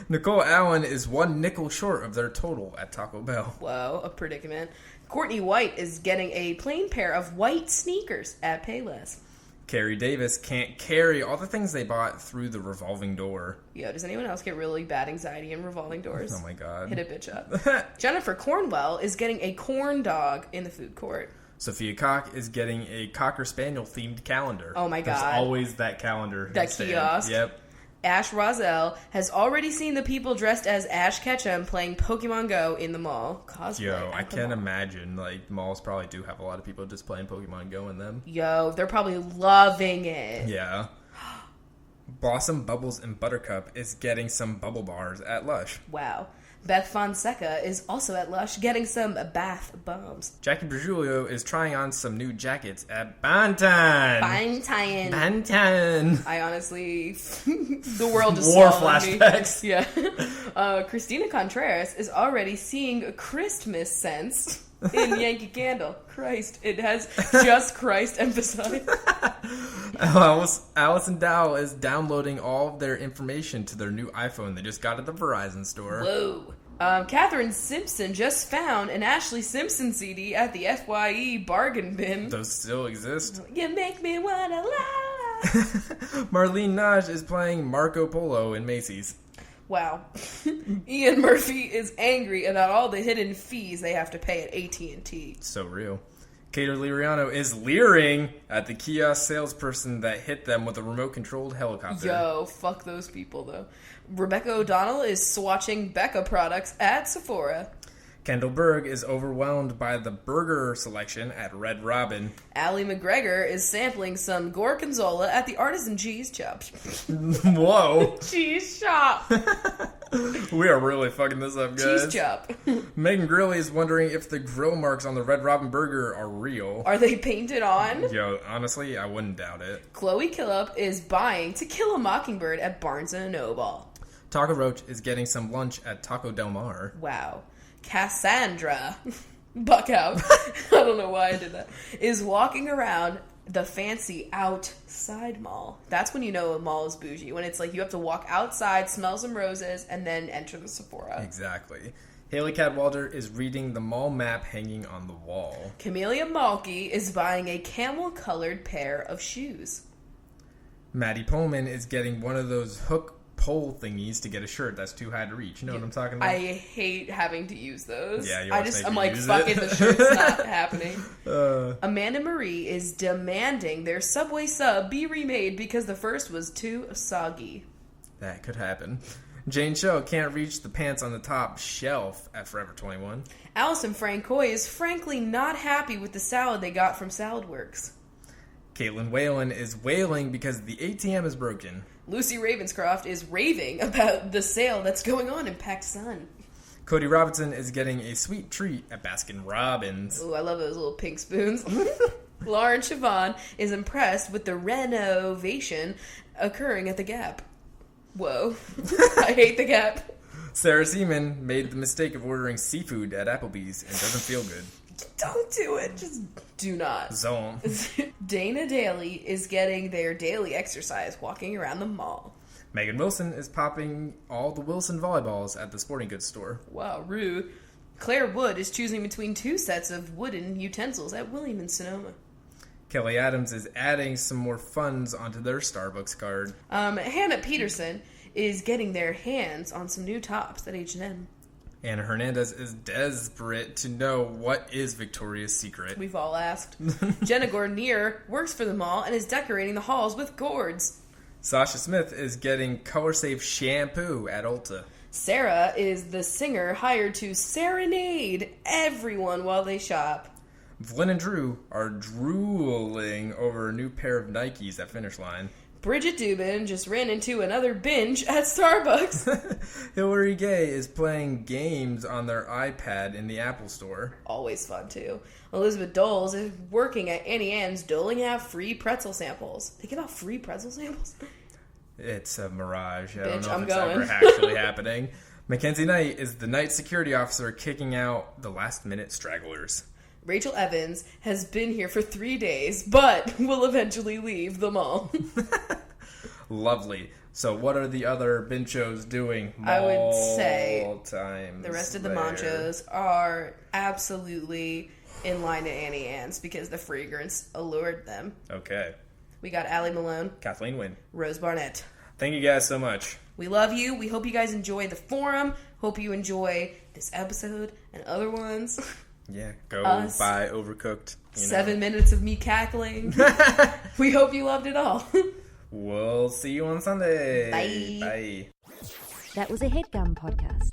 Nicole Allen is one nickel short of their total at Taco Bell. Whoa, a predicament. Courtney White is getting a plain pair of white sneakers at Payless. Carrie Davis can't carry all the things they bought through the revolving door. Yo, does anyone else get really bad anxiety in revolving doors? Oh my god. Hit a bitch up. Jennifer Cornwell is getting a corn dog in the food court. Sophia Koch is getting a Cocker Spaniel themed calendar. Oh my god. There's always that calendar. That kiosk. Yep. Ash Roselle has already seen the people dressed as Ash Ketchum playing Pokemon Go in the mall. Cosplay. Yo, I can't imagine. Malls probably do have a lot of people just playing Pokemon Go in them. Yo, they're probably loving it. Yeah. Blossom, Bubbles, and Buttercup is getting some bubble bars at Lush. Wow. Beth Fonseca is also at Lush getting some bath bombs. Jackie Bergiulio is trying on some new jackets at Bantan. I honestly, the world just war swallowed flashbacks. Me. Yeah. Christina Contreras is already seeing Christmas scents in Yankee Candle. Christ, it has just Christ emphasized. Allison Dow is downloading all of their information to their new iPhone they just got at the Verizon store. Whoa. Catherine Simpson just found an Ashley Simpson CD at the FYE bargain bin. Those still exist. You make me wanna lie. Marlene Naj is playing Marco Polo in Macy's. Wow. Ian Murphy is angry about all the hidden fees they have to pay at AT&T. So real. Cato Liriano is leering at the kiosk salesperson that hit them with a remote-controlled helicopter. Yo, fuck those people, though. Rebecca O'Donnell is swatching Becca products at Sephora. Kendall Berg is overwhelmed by the burger selection at Red Robin. Allie McGregor is sampling some gorgonzola at the Artisan Cheese Shop. Whoa. Cheese shop. We are really fucking this up, guys. Cheese shop. Megan Grilly is wondering if the grill marks on the Red Robin burger are real. Are they painted on? Yo, honestly, I wouldn't doubt it. Chloe Killup is buying To Kill a Mockingbird at Barnes & Noble. Taco Roach is getting some lunch at Taco Del Mar. Wow. Cassandra Buckhout, I don't know why I did that, is walking around the fancy outside mall. That's when you know a mall is bougie. When it's like you have to walk outside, smell some roses, and then enter the Sephora. Exactly. Haley Cadwalder is reading the mall map hanging on the wall. Camellia Malky is buying a camel-colored pair of shoes. Maddie Pullman is getting one of those hook pole thingies to get a shirt that's too high to reach. You know what I'm talking about? I hate having to use those. Yeah, I'm like, fuck it, the shirt's not happening. Amanda Marie is demanding their Subway sub be remade because the first was too soggy. That could happen. Jane Cho can't reach the pants on the top shelf at Forever 21. Allison Francois is frankly not happy with the salad they got from Salad Works. Caitlin Whalen is wailing because the ATM is broken. Lucy Ravenscroft is raving about the sale that's going on in PacSun. Cody Robinson is getting a sweet treat at Baskin Robbins. Ooh, I love those little pink spoons. Lauren Siobhan is impressed with the renovation occurring at the Gap. Whoa. I hate the Gap. Sarah Seaman made the mistake of ordering seafood at Applebee's and doesn't feel good. Don't do it. Just do not. Zone. Dana Daly is getting their daily exercise walking around the mall. Megan Wilson is popping all the Wilson volleyballs at the sporting goods store. Wow, rude. Claire Wood is choosing between 2 sets of wooden utensils at William & Sonoma. Kelly Adams is adding some more funds onto their Starbucks card. Hannah Peterson is getting their hands on some new tops at H&M. Anna Hernandez is desperate to know what is Victoria's Secret. We've all asked. Jenna Gornier works for the mall and is decorating the halls with gourds. Sasha Smith is getting color-safe shampoo at Ulta. Sarah is the singer hired to serenade everyone while they shop. Flynn and Drew are drooling over a new pair of Nikes at Finish Line. Bridget Dubin just ran into another binge at Starbucks. Hillary Gay is playing games on their iPad in the Apple Store. Always fun, too. Elizabeth Doles is working at Annie Ann's doling out free pretzel samples. They give out free pretzel samples? It's a mirage. I don't Bitch, know I'm if it's going. ever actually happening. Mackenzie Knight is the night security officer kicking out the last-minute stragglers. Rachel Evans has been here for 3 days, but will eventually leave the mall. Lovely. So what are the other binchos doing? I would say times the rest of the there. manchos are absolutely in line at Annie Ann's because the fragrance allured them. Okay. We got Allie Malone, Kathleen Wynn. Rose Barnett. Thank you guys so much. We love you. We hope you guys enjoy the forum. Hope you enjoy this episode and other ones. Yeah, go Us. buy Overcooked. 7 minutes of me cackling. We hope you loved it all. We'll see you on Sunday. Bye. Bye. That was a HeadGum podcast.